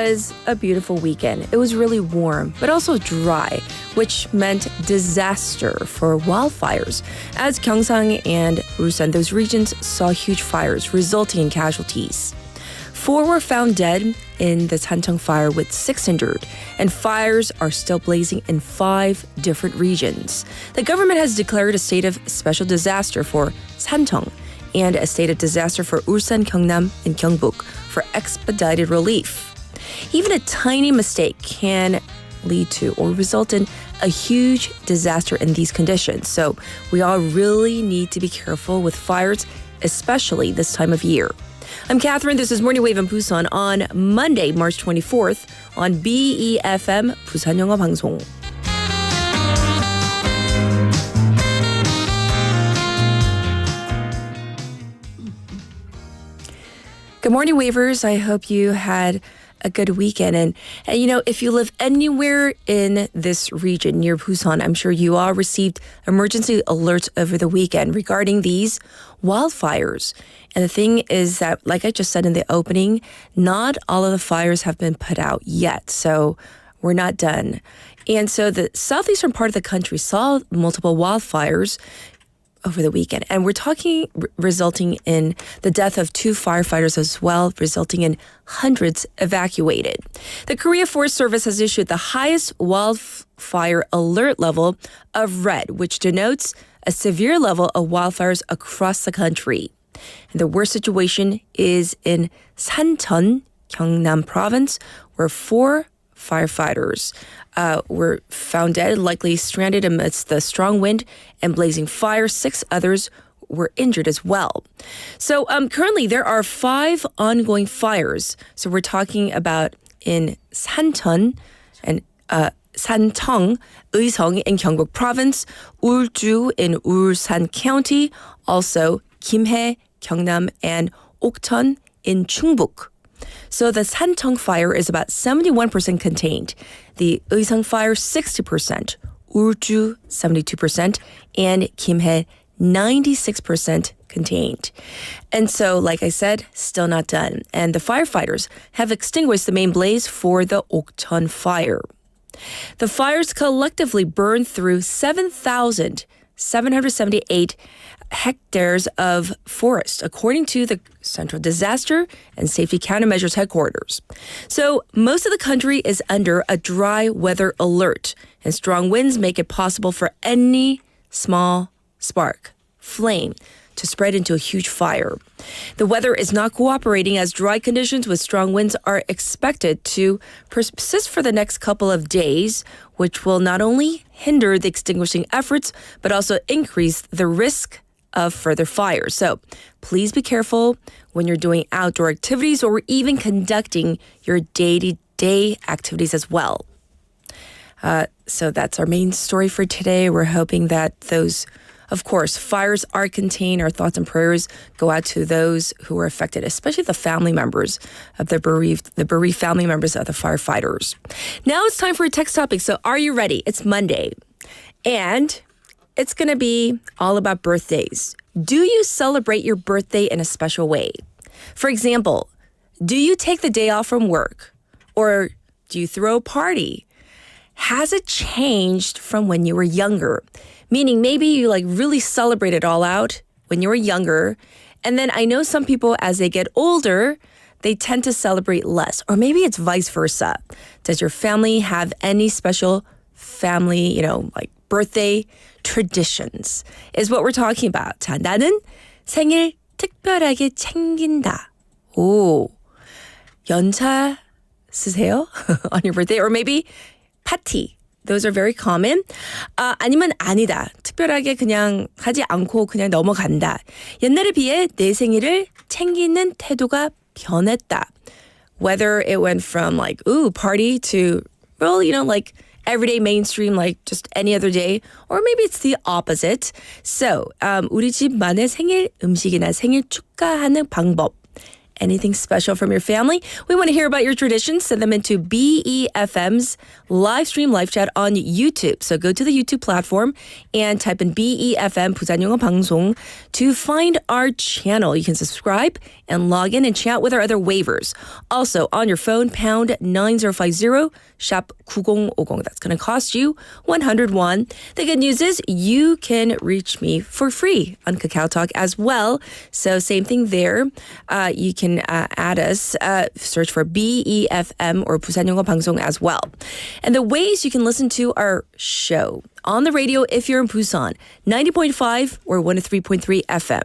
was a beautiful weekend. It was really warm, but also dry, which meant disaster for wildfires. As Gyeongsang and Ulsan, those regions saw huge fires, resulting in casualties. 4 were found dead in the Sancheong fire with 6 injured, and fires are still blazing in 5 different regions. The government has declared a state of special disaster for Sancheong and a state of disaster for Ulsan, Gyeongnam, and Gyeongbuk for expedited relief. Even a tiny mistake can lead to or result in a huge disaster in these conditions. So we all really need to be careful with fires, especially this time of year. I'm Catherine. This is Morning Wave in Busan on Monday, March 24th on BEFM 부산영어방송. Good morning, Wavers. I hope you had a good weekend. And you know, if you live anywhere in this region near Busan, I'm sure you all received emergency alerts over the weekend regarding these wildfires. And the thing is that, like I just said in the opening, not all of the fires have been put out yet. So we're not done. And so the southeastern part of the country saw multiple wildfires over the weekend. And we're talking resulting in the death of 2 firefighters as well, resulting in hundreds evacuated. The Korea Forest Service has issued the highest wildfire alert level of red, which denotes a severe level of wildfires across the country. And the worst situation is in Sancheon, Gyeongnam Province, where 4 firefighters were found dead, likely stranded amidst the strong wind and blazing fire. 6 others were injured as well. So currently there are 5 ongoing fires. So we're talking about in Sancheon and Sancheong, Uiseong in Gyeongbuk Province, Ulju in Ulsan County, also Kimhae, Gyeongnam, and Okcheon in Chungbuk. So the Sancheong fire is about 71% contained. The Uiseong fire, 60%. Ulju, 72%. And Kimhae, 96% contained. And so, like I said, still not done. And the firefighters have extinguished the main blaze for the Okcheon fire. The fires collectively burned through 7,778 hectares of forest, according to the Central Disaster and Safety Countermeasures Headquarters. So most of the country is under a dry weather alert, and strong winds make it possible for any small spark, flame, to spread into a huge fire. The weather is not cooperating as dry conditions with strong winds are expected to persist for the next couple of days, which will not only hinder the extinguishing efforts, but also increase the risk of further fires. So please be careful when you're doing outdoor activities or even conducting your day-to-day activities as well. So that's our main story for today. We're hoping that those, of course, fires are contained. Our thoughts and prayers go out to those who were affected, especially the family members of the bereaved family members of the firefighters. Now it's time for a text topic. So are you ready? It's Monday. And it's going to be all about birthdays. Do you celebrate your birthday in a special way? For example, do you take the day off from work? Or do you throw a party? Has it changed from when you were younger? Meaning maybe you really celebrate it all out when you were younger. And then I know some people, as they get older, they tend to celebrate less. Or maybe it's vice versa. Does your family have any special family, birthday traditions? Is what we're talking about. 자, 나는 생일 특별하게 챙긴다. 오, 연차 쓰세요 on your birthday? Or maybe 파티. Those are very common. 아니면 아니다. 특별하게 그냥 하지 않고 그냥 넘어간다. 옛날에 비해 내 생일을 챙기는 태도가 변했다. Whether it went from party to, everyday mainstream, just any other day, or maybe it's the opposite. So, 우리 집만의 생일 음식이나 생일 축하하는 방법. anything special from your family? We want to hear about your traditions. Send them into BEFM's live stream live chat on YouTube. So go to the YouTube platform and type in BEFM 부산영어방송 to find our channel. You can subscribe and log in and chat with our other waivers. Also on your phone, pound 9050 샵 9050. That's going to cost you 100 won. The good news is you can reach me for free on Kakao Talk as well. So same thing there. You can add us, search for BEFM or 부산영어방송 as well. And the ways you can listen to our show on the radio if you're in Busan, 90.5 or 103.3 FM.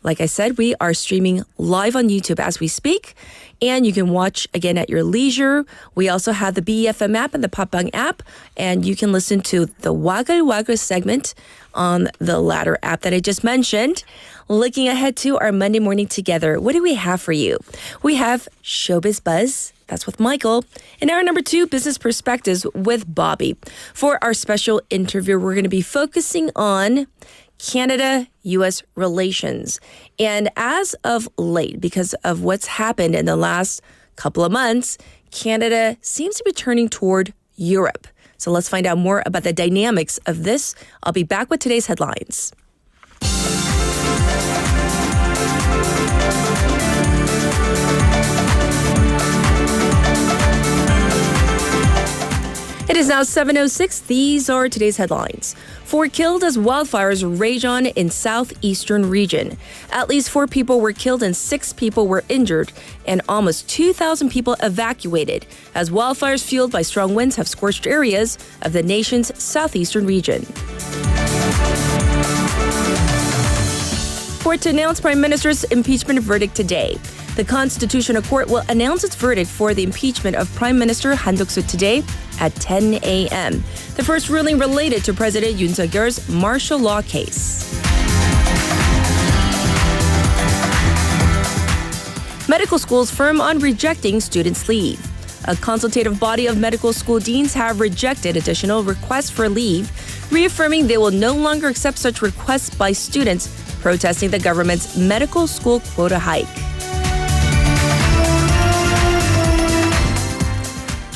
Like I said, we are streaming live on YouTube as we speak, and you can watch again at your leisure. We also have the BEFM app and the Popbang app, and you can listen to the wa글와글 segment on the latter app that I just mentioned. Looking ahead to our Monday morning together, what do we have for you? We have Showbiz Buzz. That's with Michael. In hour number 2, Business Perspectives with Bobby. For our special interview, we're going to be focusing on Canada-U.S. relations. And as of late, because of what's happened in the last couple of months, Canada seems to be turning toward Europe. So let's find out more about the dynamics of this. I'll be back with today's headlines. It is now 7:06. These are today's headlines. 4 killed as wildfires rage on in southeastern region. At least 4 people were killed and 6 people were injured, and almost 2,000 people evacuated as wildfires fueled by strong winds have scorched areas of the nation's southeastern region. Court to announce Prime Minister's impeachment verdict today. The Constitutional Court will announce its verdict for the impeachment of Prime Minister Han Duck-soo today at 10 a.m. The first ruling related to President Yoon Suk-yeol's martial law case. Medical schools firm on rejecting students' leave. A consultative body of medical school deans have rejected additional requests for leave, reaffirming they will no longer accept such requests by students protesting the government's medical school quota hike.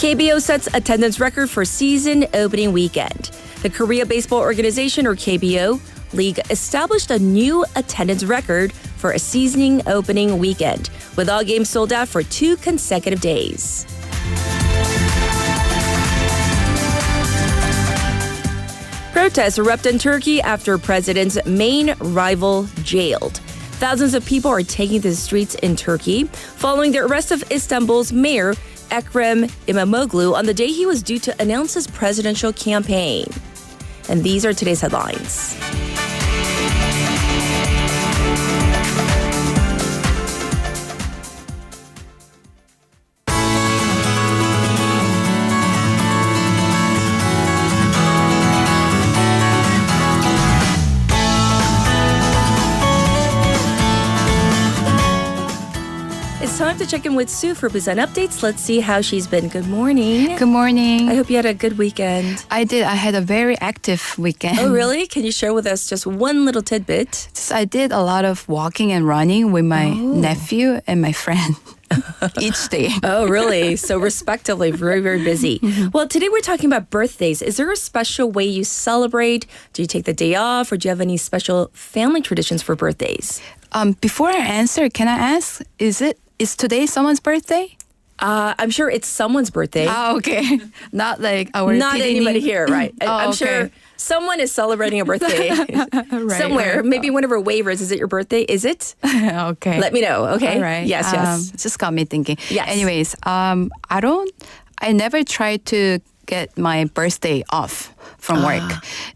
KBO sets attendance record for season opening weekend. The Korea Baseball Organization, or KBO, League established a new attendance record for a season opening weekend, with all games sold out for 2 consecutive days. Protests erupt in Turkey after president's main rival jailed. Thousands of people are taking to the streets in Turkey following the arrest of Istanbul's mayor Ekrem İmamoğlu on the day he was due to announce his presidential campaign. And these are today's headlines. Time to check in with Sue for Busan Updates. Let's see how she's been. Good morning. Good morning. I hope you had a good weekend. I did. I had a very active weekend. Oh, really? Can you share with us just one little tidbit? I did a lot of walking and running with my nephew and my friend each day. Oh, really? So respectively, very, very busy. Well, today we're talking about birthdays. Is there a special way you celebrate? Do you take the day off, or do you have any special family traditions for birthdays? Before I answer, can I ask, is today someone's birthday? I'm sure it's someone's birthday. Oh, okay. Not like our Not anybody here, right? I'm okay. sure someone is celebrating a birthday somewhere. Right. Maybe one of our waivers. Is it your birthday? Is it? Okay. Let me know, okay? All right. Yes. Just got me thinking. Yes. Anyways, I never tried to get my birthday off from work.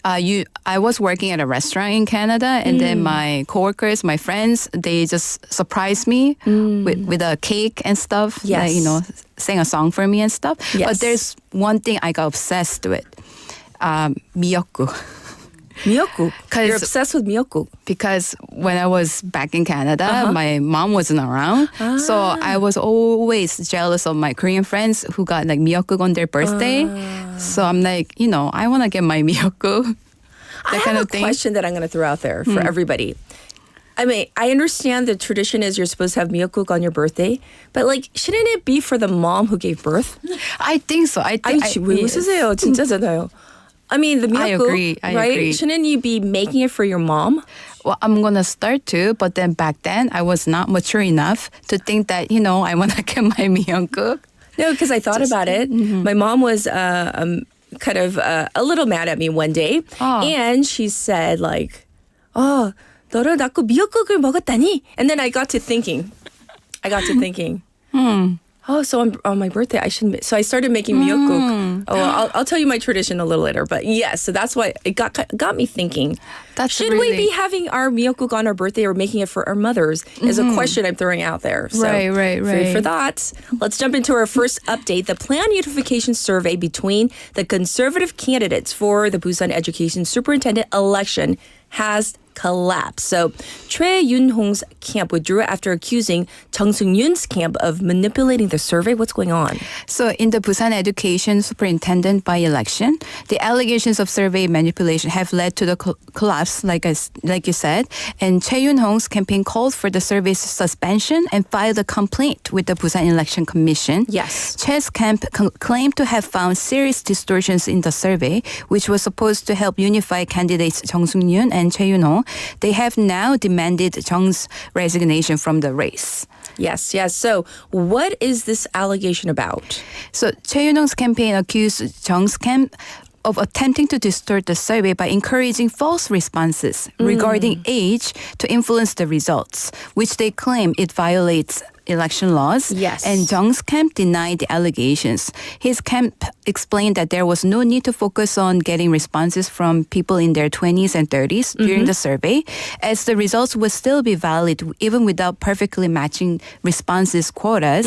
I was working at a restaurant in Canada, and then my coworkers, my friends, they just surprised me with a cake and stuff. Yes. Like, sang a song for me and stuff. Yes. But there's one thing I got obsessed with. 미역국. 미역국. You're obsessed with 미역국. Because when I was back in Canada, my mom wasn't around. So I was always jealous of my Korean friends who got like miyeokguk on their birthday. So I'm like, I want to get my miyeokguk. I have a question that I'm going to throw out there for everybody. I mean, I understand the tradition is you're supposed to have miyeokguk on your birthday, but like, shouldn't it be for the mom who gave birth? I think so. I think. 왜 웃으세요? 진짜잖아요. I mean, the I miyeokguk, agree. I right? agree. Shouldn't you be making it for your mom? Well, I'm gonna start to, but then back then I was not mature enough to think that I wanna get my miyeokguk. No, because I thought about it. My mom was kind of a little mad at me one day, and she said like, "Oh, 너를 낳고 미역국을 먹었다니?" And then I got to thinking. Oh, so on my birthday, I shouldn't. So I started making miyeokguk. Oh, well, I'll tell you my tradition a little later. But yes, so that's why it got me thinking. Should we be having our miyeokguk on our birthday or making it for our mothers? Is a question I'm throwing out there. So Right. For that, let's jump into our first update. The plan unification survey between the conservative candidates for the Busan Education Superintendent election has collapsed. So Choi Yun-hong's camp withdrew after accusing Chung Sung-yoon's camp of manipulating the survey. What's going on? So in the Busan Education Superintendent by-election, the allegations of survey manipulation have led to the collapse, like you said. And Choi Yun-hong's campaign called for the survey's suspension and filed a complaint with the Busan Election Commission. Yes. Choi's camp claimed to have found serious distortions in the survey, which was supposed to help unify candidates Chung Sung-yoon and Choi Yun-hong. They have now demanded Jung's resignation from the race. Yes. So what is this allegation about? So Choi Yun-hong's campaign accused Jung's camp of attempting to distort the survey by encouraging false responses regarding age to influence the results, which they claim it violates election laws. Yes. And Jung's camp denied the allegations. His camp explained that there was no need to focus on getting responses from people in their 20s and 30s during the survey, as the results would still be valid even without perfectly matching responses quotas.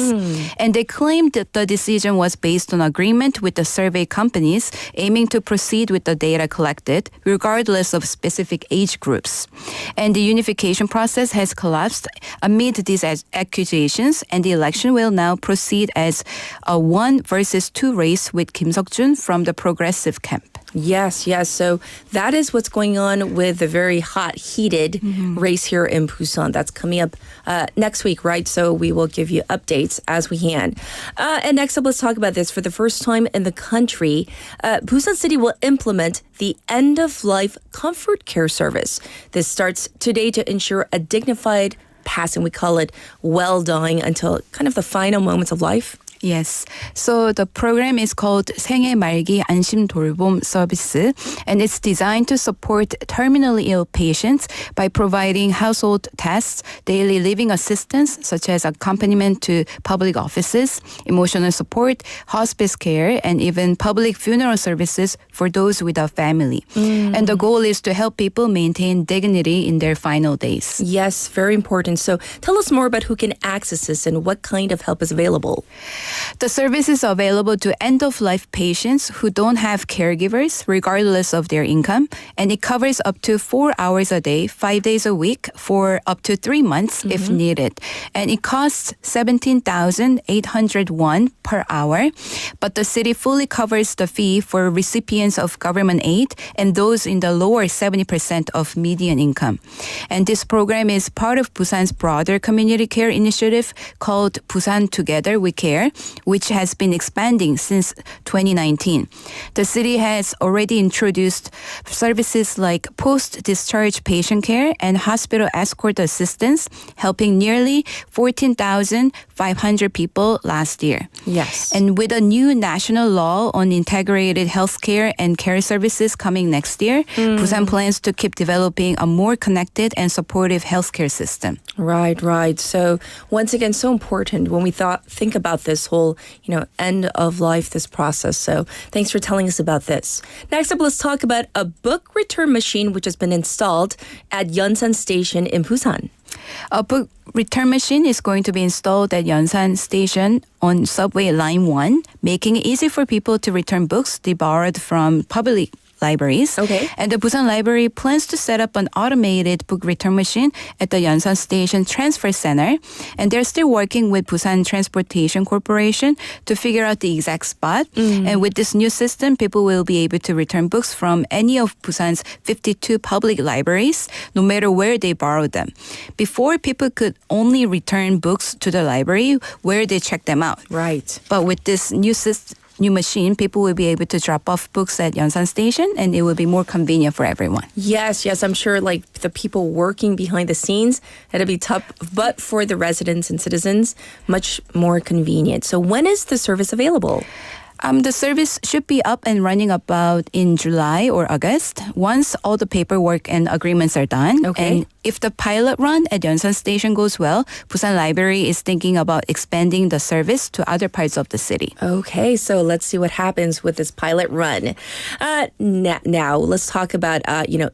And they claimed that the decision was based on agreement with the survey companies aiming to proceed with the data collected regardless of specific age groups. And the unification process has collapsed amid these accusations, and the election will now proceed as a 1 versus 2 race with Kim Seok-jun from the progressive camp. Yes. So that is what's going on with the very hot, heated race here in Busan. That's coming up next week, right? So we will give you updates as we can. And next up, let's talk about this. For the first time in the country, Busan City will implement the end-of-life comfort care service. This starts today to ensure a dignified passing. We call it well-dying until kind of the final moments of life. Yes. So the program is called 생애말기안심돌봄 service, and it's designed to support terminally ill patients by providing household tasks, daily living assistance, such as accompaniment to public offices, emotional support, hospice care, and even public funeral services for those without family. And the goal is to help people maintain dignity in their final days. Yes, very important. So tell us more about who can access this and what kind of help is available. The service is available to end-of-life patients who don't have caregivers, regardless of their income, and it covers up to 4 hours a day, 5 days a week, for up to 3 months if needed. And it costs 17,800 won per hour, but the city fully covers the fee for recipients of government aid and those in the lower 70% of median income. And this program is part of Busan's broader community care initiative called Busan Together We Care, which has been expanding since 2019. The city has already introduced services like post-discharge patient care and hospital escort assistance, helping nearly 14,500 people last year. Yes. And with a new national law on integrated healthcare and care services coming next year, Busan plans to keep developing a more connected and supportive healthcare system. Right. So once again, so important when we think about this whole, end of life, this process. So thanks for telling us about this. Next up, let's talk about a book return machine which has been installed at Yonsan Station in Busan. A book return machine is going to be installed at Yonsan Station on subway line 1, making it easy for people to return books they borrowed from public libraries. Okay. And the Busan Library plans to set up an automated book return machine at the Yonsan Station Transfer Center. And they're still working with Busan Transportation Corporation to figure out the exact spot. And with this new system, people will be able to return books from any of Busan's 52 public libraries, no matter where they borrowed them. Before, people could only return books to the library where they checked them out. Right. But with this new machine, people will be able to drop off books at Yonsan Station, and it will be more convenient for everyone. Yes, I'm sure like the people working behind the scenes, it'll be tough, but for the residents and citizens, much more convenient. So when is the service available? The service should be up and running about in July or August once all the paperwork and agreements are done. Okay. And if the pilot run at Yonsan Station goes well, Busan Library is thinking about expanding the service to other parts of the city. Okay, so let's see what happens with this pilot run. Now let's talk about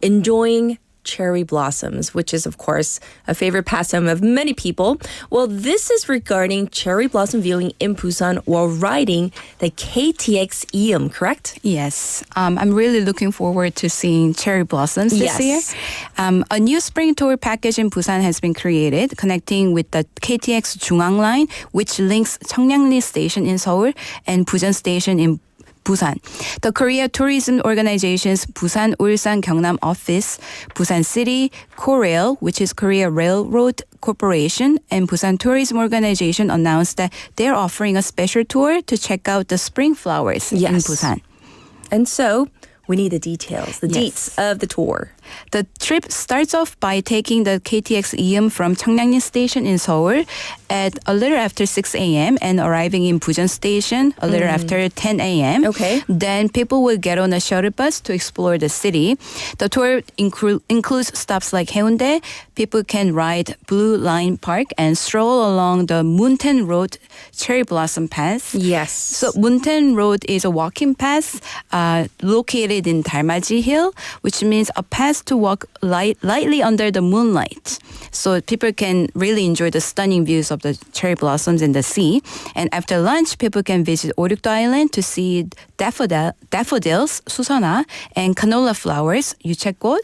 enjoying cherry blossoms, which is, of course, a favorite pastime of many people. Well, this is regarding cherry blossom viewing in Busan while riding the KTX-이음, correct? Yes. I'm really looking forward to seeing cherry blossoms this year. A new spring tour package in Busan has been created, connecting with the KTX Jungang line, which links 청량리 Station in Seoul and Busan Station in Busan. The Korea Tourism Organization's Busan Ulsan Gyeongnam office, Busan City, Korail, which is Korea Railroad Corporation, and Busan Tourism Organization announced that they're offering a special tour to check out the spring flowers in Busan. And so we need the details, the deets of the tour. The trip starts off by taking the KTX-이음 from 청량리 Station in Seoul at a little after 6 a.m. and arriving in Busan Station a little after 10 a.m. Okay. Then people will get on a shuttle bus to explore the city. The tour includes stops like Haeundae. People can ride Blue Line Park and stroll along the Munten Road cherry blossom path. Yes. So Munten Road is a walking path located in Dalmaji Hill, which means a path to walk lightly under the moonlight. So people can really enjoy the stunning views of the cherry blossoms in the sea. And after lunch, people can visit O륙도 Island to see daffodils, 수선화, and canola flowers, 유채꽃,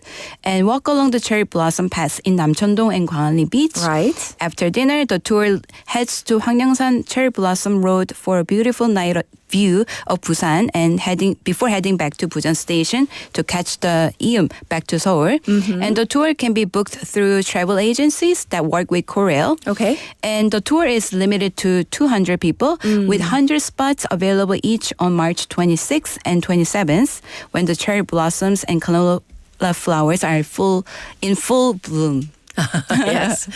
and walk along the cherry blossom path in Namcheondong and Gwangalli Beach. Right. After dinner, the tour heads to 황령산 Cherry Blossom Road for a beautiful night view of Busan and before heading back to Busan Station to catch the 이음 back to Seoul. And the tour can be booked through travel agencies that work with Korail. Okay. And the tour is limited to 200 people with 100 spots available each on March 26th and 27th when the cherry blossoms and canola flowers are in full bloom. Yes.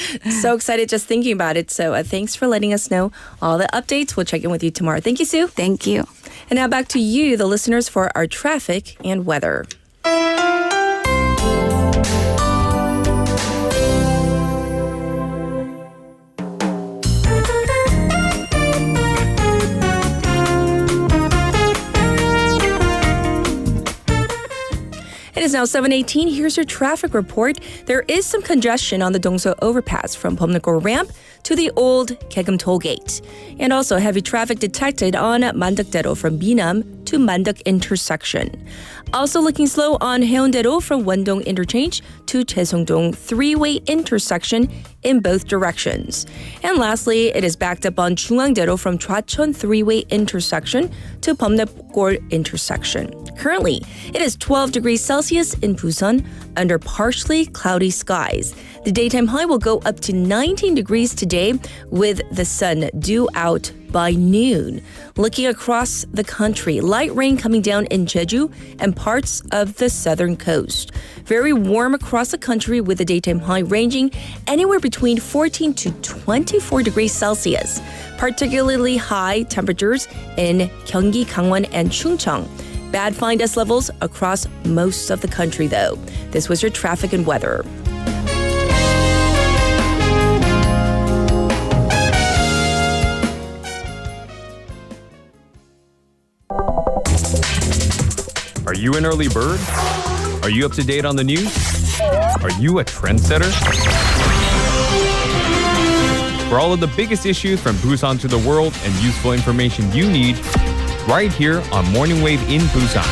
So excited just thinking about it. So thanks for letting us know all the updates. We'll check in with you tomorrow. Thank you, Sue. Thank you. And now back to you, the listeners, for our traffic and weather. It is now 7:18. Here's your traffic report. There is some congestion on the Dongso overpass from Bomnakor ramp to the old Kaegum toll gate. And also heavy traffic detected on Mandakdero from Minam to Mandak intersection. Also looking slow on Haeundae-ro from Wondong interchange to Chaesongdong three-way intersection in both directions. And lastly, it is backed up on Jungangdae-ro from Chwacheon three-way intersection to Bomnakor intersection. Currently, it is 12 degrees Celsius in Busan under partially cloudy skies. The daytime high will go up to 19 degrees today with the sun due out by noon. Looking across the country, light rain coming down in Jeju and parts of the southern coast. Very warm across the country with the daytime high ranging anywhere between 14 to 24 degrees Celsius. Particularly high temperatures in Gyeonggi, Gangwon, and Chungcheong. Bad find us levels across most of the country, though. This was your traffic and weather. Are you an early bird? Are you up to date on the news? Are you a trendsetter? For all of the biggest issues from Busan to the world and useful information you need, right here on Morning Wave in Busan.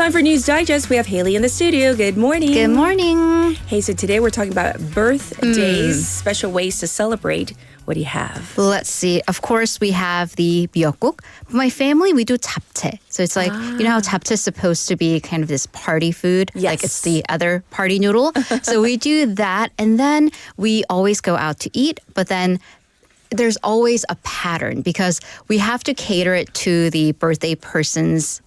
time for News Digest. We have Haley in the studio. Good morning. Good morning. Hey, so today we're talking about birthdays, special ways to celebrate. What do you have? Let's see. Of course, we have the 미역국. My family, we do 잡채. So it's like, you know how 잡채 is supposed to be kind of this party food? Yes. Like it's the other party noodle. So we do that. And then we always go out to eat. But then there's always a pattern because we have to cater it to the birthday person's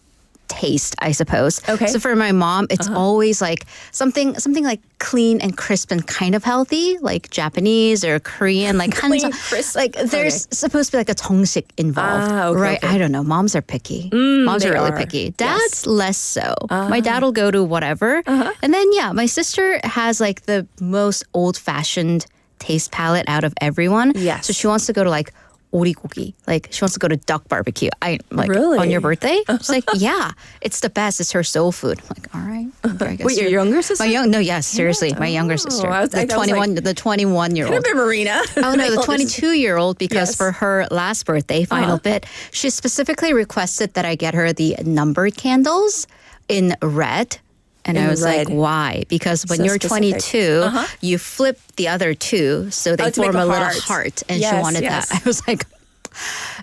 taste, I suppose. Okay. So for my mom, it's always like something like clean and crisp and kind of healthy, like Japanese or Korean, like Clean, crisp. like there's supposed to be like a 정식 involved, right? okay. I don't know. Moms are picky. Moms they are really are. picky. Dads less so. My dad will go to whatever, and then my sister has like the most old-fashioned taste palette out of everyone. Yes. So she wants to go to like 오리고기. Like she wants to go to duck barbecue. Really? On your birthday? She's like, yeah, it's the best. It's her soul food. I'm like, all right. Okay, I guess Wait, your younger sister? Seriously, my younger sister. I was The like- 21-year-old. Could have been Marina. Oh no, the My oldest. 22-year-old because Yes. for her last birthday, final bit, she specifically requested that I get her the numbered candles in red. And In I was red. like, why? Because when So you're specific. 22, you flip the other two so they to make form a a little heart. heart. And she Yes, wanted yes. that. I was like,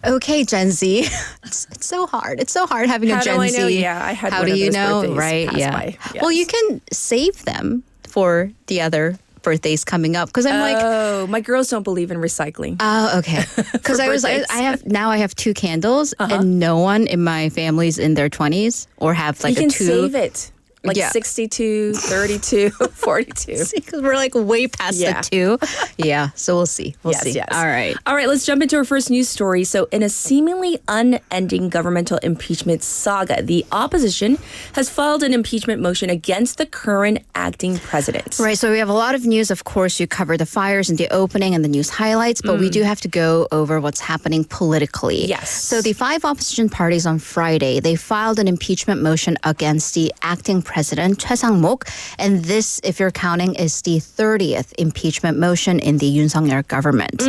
okay, Gen Z. It's so hard. It's so hard having How a do Gen I know? Z. Yeah, I had How one do of you those know? birthdays Right? pass Yeah. by. Well, Yes. you can save them for the other birthdays coming up because I'm like, Oh, my girls don't believe in recycling. oh, okay. Because I have two candles and no one in my family's in their 20s or have like you can a two. save it. Like Yeah. 62, 32, 42. Because we're like way past Yeah. the two. Yeah. So we'll see. We'll see. Yes. All right. All right, let's jump into our first news story. So, in a seemingly unending governmental impeachment saga, the opposition has filed an impeachment motion against the current acting president. Right. So we have a lot of news. Of course, you cover the fires in the opening and the news highlights, but we do have to go over what's happening politically. Yes. So the 5 opposition parties on Friday, they filed an impeachment motion against the acting president, Choi Sang-mok. And this, if you're counting, is the 30th impeachment motion in the Yoon Suk-yeol government.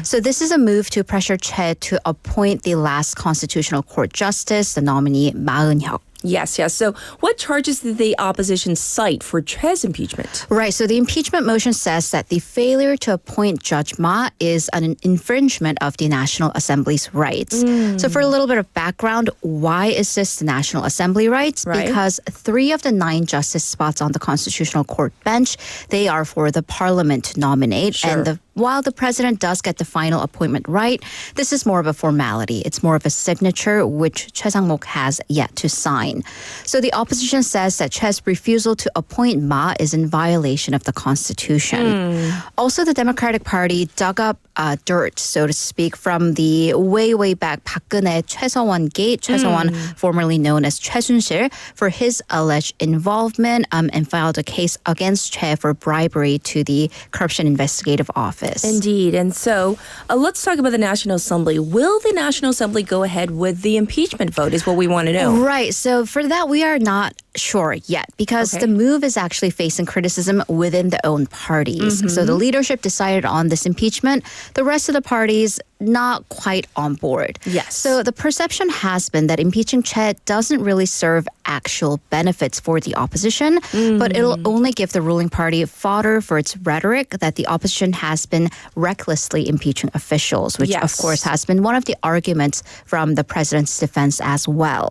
So this is a move to pressure Choi to appoint the last constitutional court justice, the nominee Ma Eun-hyuk. Yes. So, what charges did the opposition cite for Choi's impeachment? Right. So the impeachment motion says that the failure to appoint Judge Ma is an infringement of the National Assembly's rights. So for a little bit of background, why is this the National Assembly rights? Right. Because 3 of the 9 justice spots on the Constitutional Court bench, they are for the parliament to nominate. Sure. And while the president does get the final appointment right, this is more of a formality. It's more of a signature, which Choi Sang-mok has yet to sign. So the opposition says that Choi's refusal to appoint Ma is in violation of the Constitution. Also, the Democratic Party dug up dirt, so to speak, from the way back 박근혜 최서원 gate, 최서원 formerly known as 최순실, for his alleged involvement and filed a case against Choi for bribery to the Corruption Investigative Office. Indeed. And so, let's talk about the National Assembly. Will the National Assembly go ahead with the impeachment vote is what we want to know. Right. So for that, we are not sure yet because Okay. the move is actually facing criticism within the own parties. So the leadership decided on this impeachment. The rest of the parties not quite on board. Yes. So the perception has been that impeaching Choi doesn't really serve actual benefits for the opposition, but it'll only give the ruling party fodder for its rhetoric that the opposition has been recklessly impeaching officials, which Yes. of course has been one of the arguments from the president's defense as well.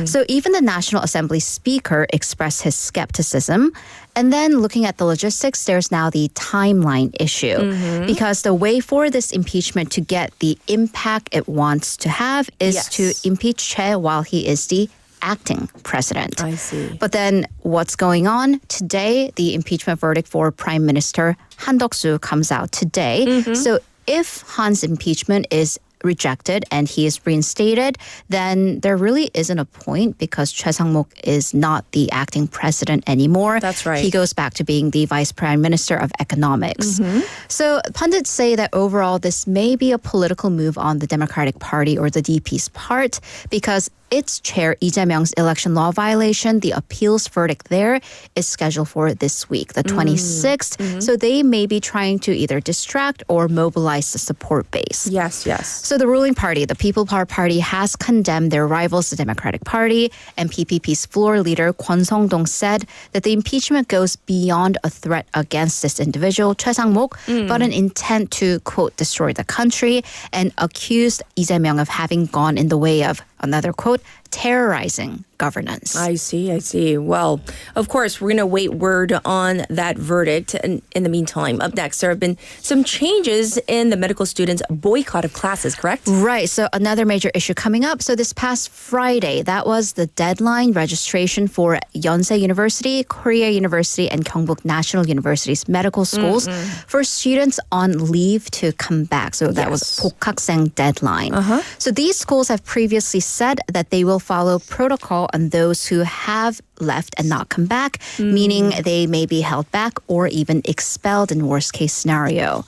So even the National Assembly Speaker expressed his skepticism. And then looking at the logistics, there's now the timeline issue because the way for this impeachment to get the impact it wants to have is Yes. to impeach Choi while he is the acting president. I see. But then what's going on? Today, the impeachment verdict for Prime Minister Han Duck-soo comes out today. So if Han's impeachment is rejected and he is reinstated, then there really isn't a point because Choi Sang-mok is not the acting president anymore. That's right. He goes back to being the vice prime minister of economics. So pundits say that overall this may be a political move on the Democratic Party or the DP's part because its chair, Lee Jae-myung's election law violation, the appeals verdict there is scheduled for this week, the 26th. So they may be trying to either distract or mobilize the support base. Yes, yes. So the ruling party, the People Power Party, has condemned their rivals, the Democratic Party, and PPP's floor leader Kwon Song-dong said that the impeachment goes beyond a threat against this individual, Choi Sang-mok, but an intent to, quote, destroy the country, and accused Lee Jae-myung of having gone in the way of, another quote, terrorizing governance. I see. Well, of course, we're going to wait word on that verdict. And in the meantime, up next, there have been some changes in the medical students' boycott of classes, correct? Right. So another major issue coming up. So this past Friday, that was the deadline registration for Yonsei University, Korea University, and Gyeongbuk National University's medical schools for students on leave to come back. So that was 복학생 deadline. So these schools have previously said that they will follow protocol on those who have left and not come back, meaning they may be held back or even expelled in worst case scenario.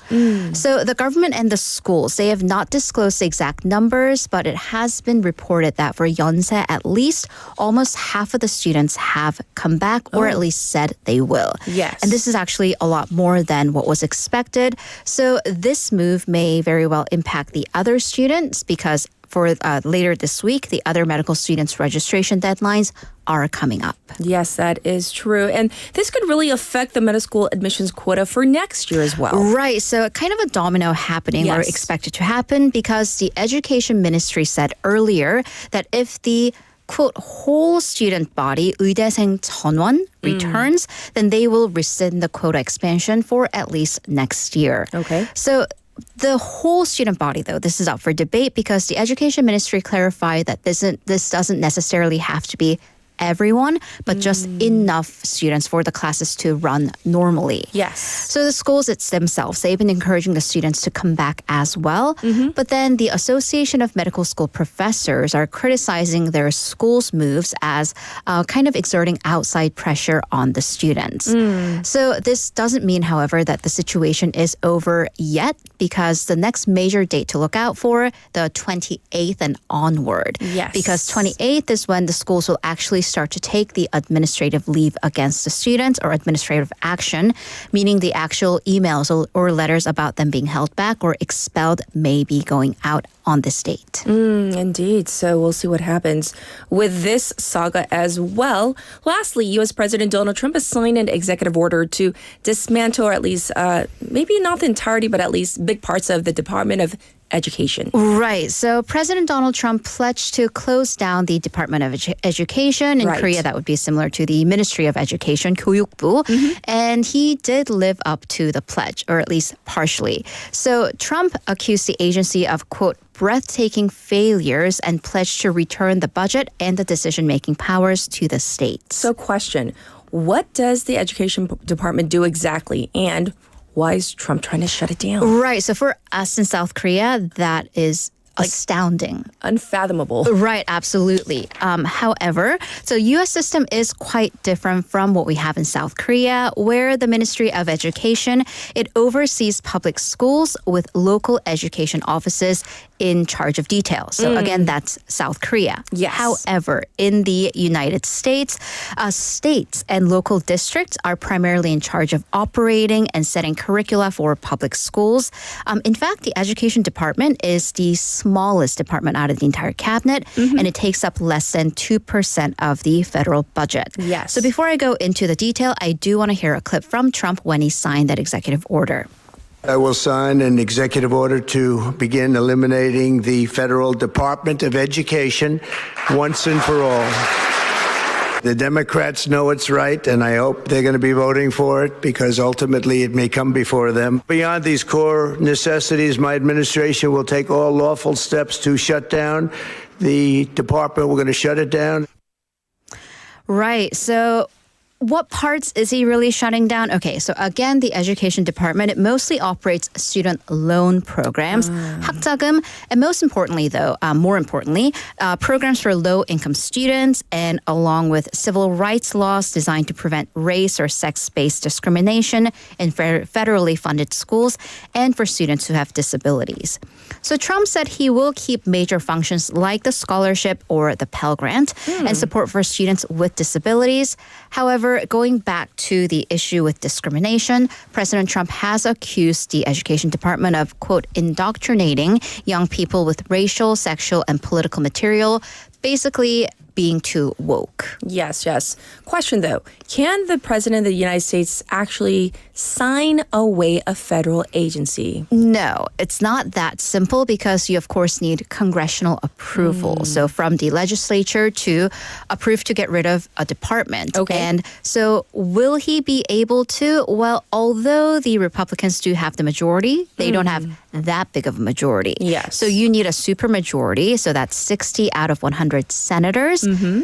So the government and the schools, they have not disclosed the exact numbers, but it has been reported that for Yonsei, at least almost half of the students have come back or at least said they will. Yes. And this is actually a lot more than what was expected. So this move may very well impact the other students because for later this week, the other medical students' registration deadlines are coming up. Yes, that is true. And this could really affect the medical school admissions quota for next year as well. Right. So kind of a domino happening or expected to happen because the Education Ministry said earlier that if the quote, whole student body, 의대생 전원, returns, then they will rescind the quota expansion for at least next year. Okay. So the whole student body, though, this is up for debate because the Education Ministry clarified that this doesn't necessarily have to be everyone, but just enough students for the classes to run normally. Yes. So the schools themselves, they've been encouraging the students to come back as well. But then the Association of Medical School Professors are criticizing their schools' moves as kind of exerting outside pressure on the students. So this doesn't mean, however, that the situation is over yet because the next major date to look out for, the 28th and onward. Yes. Because 28th is when the schools will actually start to take the administrative leave against the students or administrative action, meaning the actual emails or letters about them being held back or expelled may be going out on this date. Indeed. So we'll see what happens with this saga as well. Lastly, U.S. President Donald Trump has signed an executive order to dismantle, or at least maybe not the entirety, but at least big parts of the Department of Education. Right. So President Donald Trump pledged to close down the Department of Education. In Korea, that would be similar to the Ministry of Education, 교육부. And he did live up to the pledge, or at least partially. So Trump accused the agency of, quote, breathtaking failures and pledged to return the budget and the decision-making powers to the states. So question, what does the Education Department do exactly? And why is Trump trying to shut it down? Right. So for us in South Korea, that is astounding. Unfathomable. Right, absolutely. However, so U.S. system is quite different from what we have in South Korea, where the Ministry of Education, it oversees public schools with local education offices in charge of details. So again, that's South Korea. Yes. However, in the United States, states and local districts are primarily in charge of operating and setting curricula for public schools. In fact, the Education Department is the smallest department out of the entire cabinet, and it takes up less than 2% of the federal budget. Yes. So before I go into the detail, I do want to hear a clip from Trump when he signed that executive order. I will sign an executive order to begin eliminating the Federal Department of Education once and for all. The Democrats know it's right, and I hope they're going to be voting for it because ultimately it may come before them. Beyond these core necessities, my administration will take all lawful steps to shut down the department. We're going to shut it down. Right. So what parts is he really shutting down? Okay, so again, the education department, it mostly operates student loan programs, 학자금, and most importantly, though, more importantly, programs for low-income students, and along with civil rights laws designed to prevent race or sex-based discrimination in federally funded schools, and for students who have disabilities. So Trump said he will keep major functions like the scholarship or the Pell Grant and support for students with disabilities. However, going back to the issue with discrimination, President Trump has accused the Education Department of, quote, indoctrinating young people with racial, sexual, and political material, basically being too woke. Yes, yes. Question though, can the President of the United States actually sign away a federal agency? No, it's not that simple because you, of course, need congressional approval. So from the legislature to approve to get rid of a department. Okay. And so will he be able to? Well, although the Republicans do have the majority, they don't have that big of a majority. Yes. So you need a supermajority. So that's 60 out of 100 senators.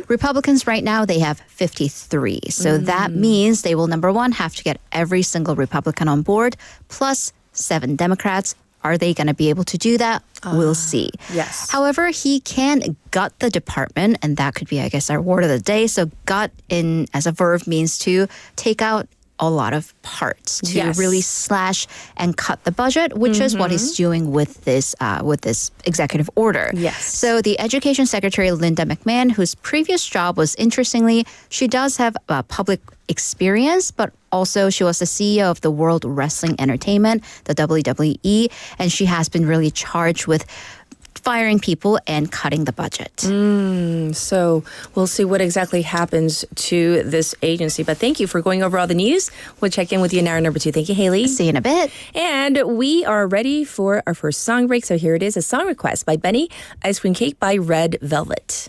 Republicans right now, they have 53. So that means they will, number one, have to get every single Republican on board, plus 7 Democrats. Are they going to be able to do that? We'll see. Yes. However, he can gut the department, and that could be, I guess, our word of the day. So gut in as a verb means to take out a lot of parts, to Yes. really slash and cut the budget, which is what he's doing with this executive order. Yes. So the Education Secretary Linda McMahon, whose previous job was, interestingly, she does have public experience, but also she was the CEO of the World Wrestling Entertainment, the WWE, and she has been really charged with firing people and cutting the budget. So we'll see what exactly happens to this agency. But thank you for going over all the news. We'll check in with you in hour number 2. Thank you, Haley. See you in a bit. And we are ready for our first song break. So here it is, a song request by Benny, Ice Cream Cake by Red Velvet.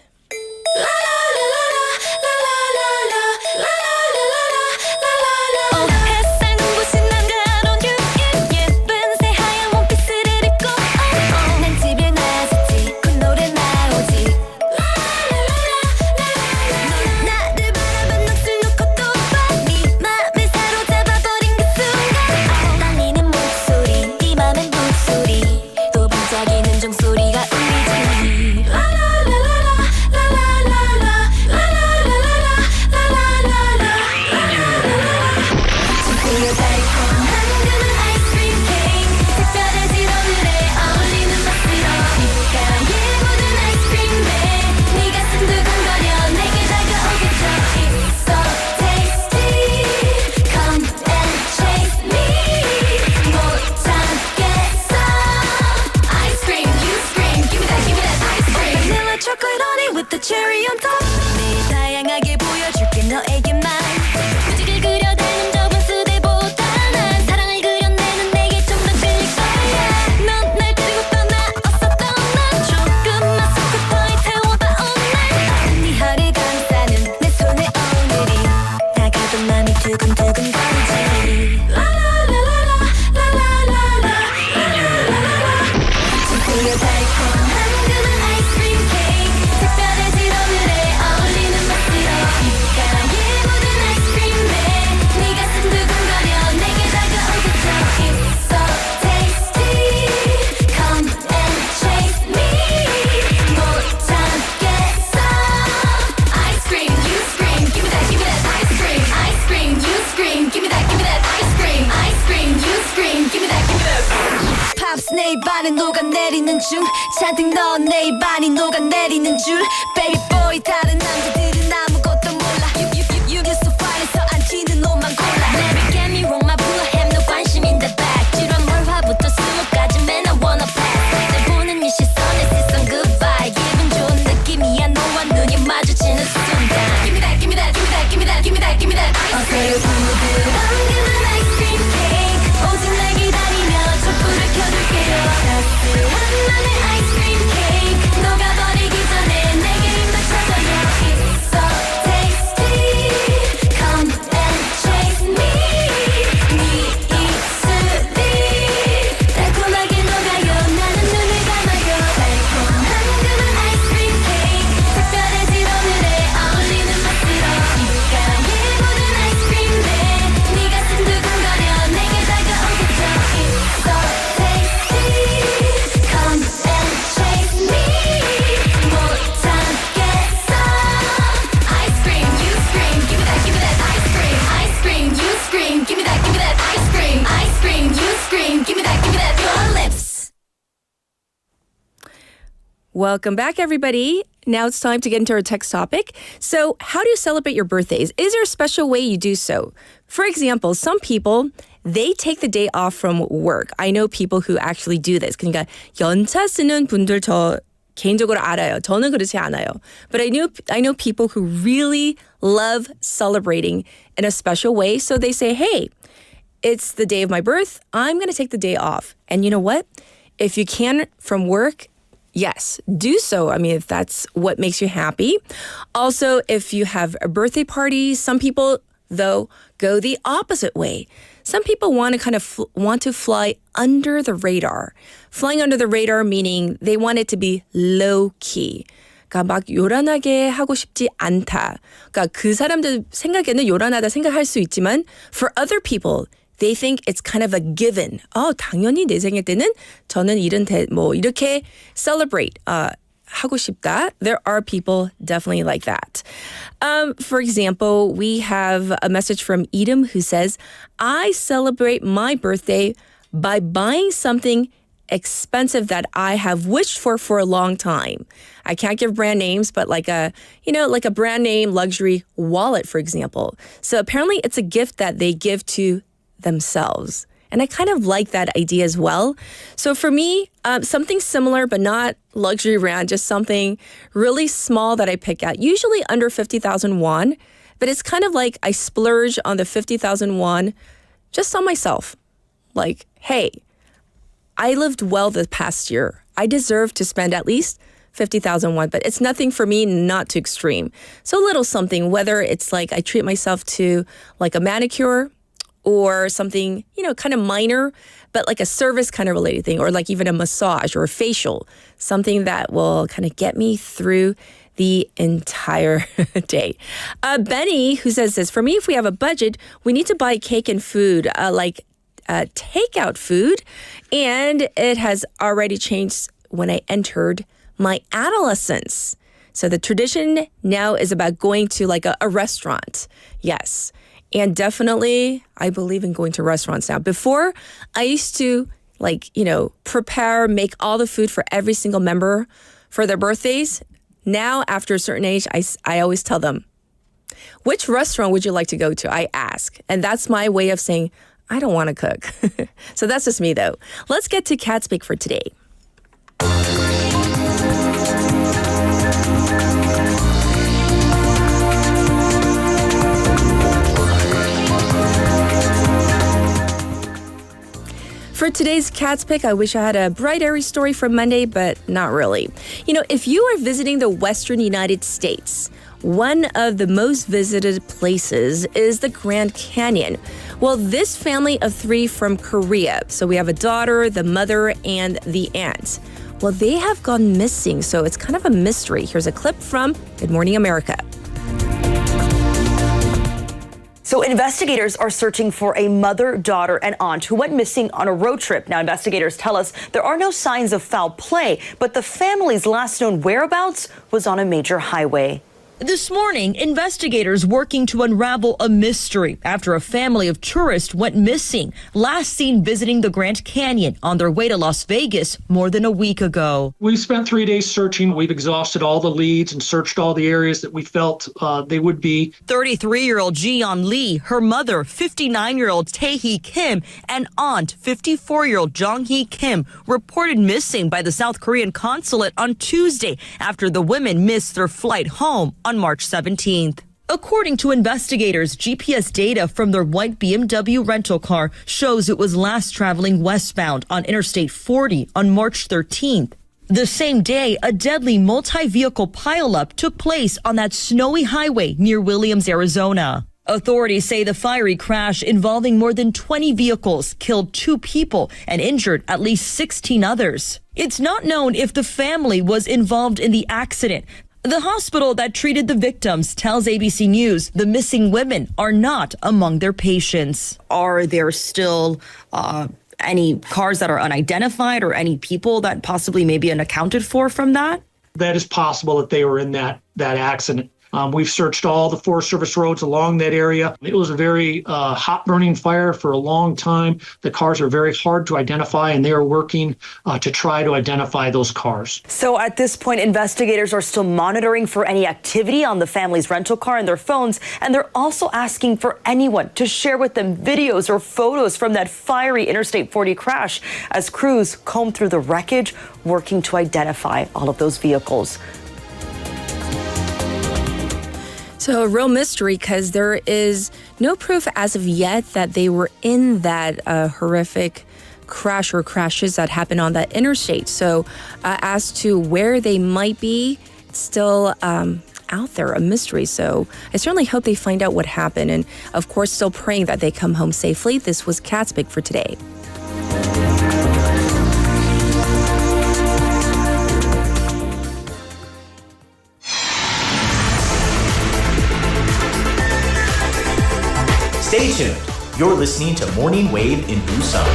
The cherry on top. 매일 다양하게 보여줄게 너에게만. 무지개 그려대는 적은 수대보다 난 사랑을 그려내는 내게 좀 더 끌릴 거야. 넌 날 데리고 떠나 어서 떠나. 조금만 속부터 태워봐 오늘. 네 허리 감싸는 내 손에 오늘이 다가도 맘이 두근두근 거리지. 라라라라라 라라라라 라라라라. 진짜 달콤한 그만 아이스크림 케이크. 특별해진 오늘에 어울리는 맛으로 입가에 묻은 아이스크림에 네 가슴 두근거려 내게 다가오겠죠. It's so tasty. Come and chase me. 못 참겠어. Ice cream, you scream. Give me that ice cream. Ice cream, you scream. Give me that ice cream. Ice cream, you scream. Give me that. Pops 내 입안에 녹아내리는 중 잔뜩 넣은 내 입안이 녹아내리는 줄 Baby boy 다른 남자들은 아무것도 몰라 You get so fine 해서 안 튀는 옷만 골라 Never get me wrong my blue have no 관심 in the back 지루한 월화부터 수목까지 man I wanna pass 날 보는 이 시선에 세상 goodbye 기분 좋은 느낌이야 너와 눈이 마주치는 순간 Give me that, give me that, give me that, give me that, give me that, give me that ice cream 부드러운 그만 아이스크림 케이크 오직 날 기다리며 촛불을 켜줄게요 따스한 맘의 아이스크림 케이크 녹아버리기 전에 내게 입 맞춰줘요 It's give me that ice cream. Ice cream, you scream, give me that, your lips. Welcome back, everybody. Now it's time to get into our text topic. So, how do you celebrate your birthdays? Is there a special way you do so? For example, some people, they take the day off from work. I know people who actually do this. 그러니까 연차 쓰는 분들 저 개인적으로 알아요. 저는 그렇지 않아요. But I know people who really love celebrating in a special way. So they say, hey, it's the day of my birth. I'm going to take the day off. And you know what? If you can from work, yes, do so. I mean, if that's what makes you happy. Also, if you have a birthday party, some people, though, go the opposite way. Some people want to want to fly under the radar. Flying under the radar meaning they want it to be low key. 그러니까 막 요란하게 하고 싶지 않다. 그러니까 그 사람들 생각에는 요란하다 생각할 수 있지만 for other people, they think it's kind of a given. 당연히 내 생일 때는 저는 이렇게 celebrate 하고 싶다. There are people definitely like that. For example, we have a message from Edom who says, I celebrate my birthday by buying something expensive that I have wished for a long time. I can't give brand names, but like a brand name luxury wallet, for example. So apparently it's a gift that they give to themselves. And I kind of like that idea as well. So for me, something similar, but not luxury brand, just something really small that I pick out, usually under 50,000 won. But it's kind of like I splurge on the 50,000 won just on myself. Like, hey, I lived well this past year. I deserve to spend at least 50,000 won, but it's nothing for me, not too extreme. So a little something, whether it's like I treat myself to like a manicure, or something, kind of minor, but like a service kind of related thing, or like even a massage or a facial, something that will kind of get me through the entire day. Benny, who says this, for me, if we have a budget, we need to buy cake and food, like takeout food. And it has already changed when I entered my adolescence. So the tradition now is about going to like a restaurant. Yes. And definitely, I believe in going to restaurants now. Before, I used to prepare, make all the food for every single member for their birthdays. Now, after a certain age, I always tell them, which restaurant would you like to go to? I ask. And that's my way of saying, I don't want to cook. So that's just me, though. Let's get to Cat Speak for today. For today's Cat's Pick, I wish I had a bright, airy story from Monday, but not really. If you are visiting the Western United States, one of the most visited places is the Grand Canyon. Well, this family of 3 from Korea, so we have a daughter, the mother, and the aunt. Well, they have gone missing, so it's kind of a mystery. Here's a clip from Good Morning America. So investigators are searching for a mother, daughter, and aunt who went missing on a road trip. Now, investigators tell us there are no signs of foul play, but the family's last known whereabouts was on a major highway. This morning, investigators working to unravel a mystery after a family of tourists went missing, last seen visiting the Grand Canyon on their way to Las Vegas more than a week ago. We spent 3 days searching. We've exhausted all the leads and searched all the areas that we felt they would be. 33-year-old Jiyeon Lee, her mother, 59-year-old Tae-hee Kim, and aunt, 54-year-old Jong-hee Kim, reported missing by the South Korean consulate on Tuesday after the women missed their flight home on March 17th. According to investigators, GPS data from their white BMW rental car shows it was last traveling westbound on Interstate 40 on March 13th. The same day, a deadly multi-vehicle pileup took place on that snowy highway near Williams, Arizona. Authorities say the fiery crash involving more than 20 vehicles killed 2 people and injured at least 16 others. It's not known if the family was involved in the accident. The hospital that treated the victims tells ABC News the missing women are not among their patients. Are there still any cars that are unidentified or any people that possibly may be unaccounted for from that? That is possible that they were in that accident. We've searched all the Forest Service roads along that area. It was a very hot burning fire for a long time. The cars are very hard to identify, and they are working to try to identify those cars. So at this point, investigators are still monitoring for any activity on the family's rental car and their phones, and they're also asking for anyone to share with them videos or photos from that fiery Interstate 40 crash as crews comb through the wreckage, working to identify all of those vehicles. So a real mystery because there is no proof as of yet that they were in that horrific crash or crashes that happened on that interstate. So as to where they might be, it's still out there, a mystery. So I certainly hope they find out what happened. And of course, still praying that they come home safely. This was Catspick for today. Stay tuned. You're listening to Morning Wave in Busan.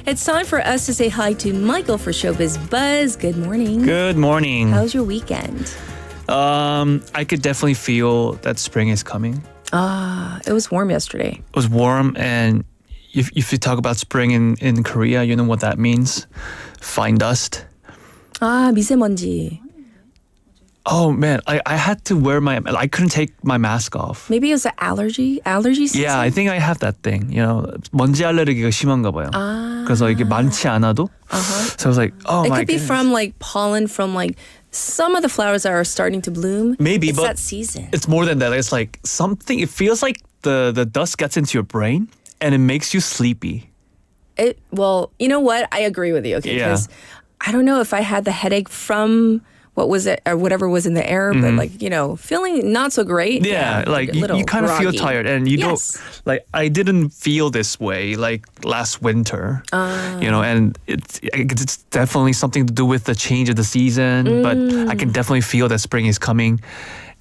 It's time for us to say hi to Michael for Showbiz Buzz. Good morning. Good morning. How was your weekend? I could definitely feel that spring is coming. It was warm yesterday. It was warm, and if you talk about spring in Korea, you know what that means? Fine dust. 미세먼지. Oh man, I had to wear I couldn't take my mask off. Maybe it was an allergy season? Yeah, I think I have that thing. You know, 먼지 알레르기가 심한가 봐요. 그래서 이게 많지 않아도. So I was like, oh it my could be goodness. from like pollen from like some of the flowers that are starting to bloom. Maybe, it's but that season. It's more than that. It's like something. It feels like the dust gets into your brain and it makes you sleepy. Well, you know what? I agree with you. Okay, because I don't know if I had the headache from what was it or whatever was in the air, but like, you know, feeling not so great. Yeah, like you kind of feel tired, and you don't like. I didn't feel this way like last winter, you know, and it's definitely something to do with the change of the season. But I can definitely feel that spring is coming.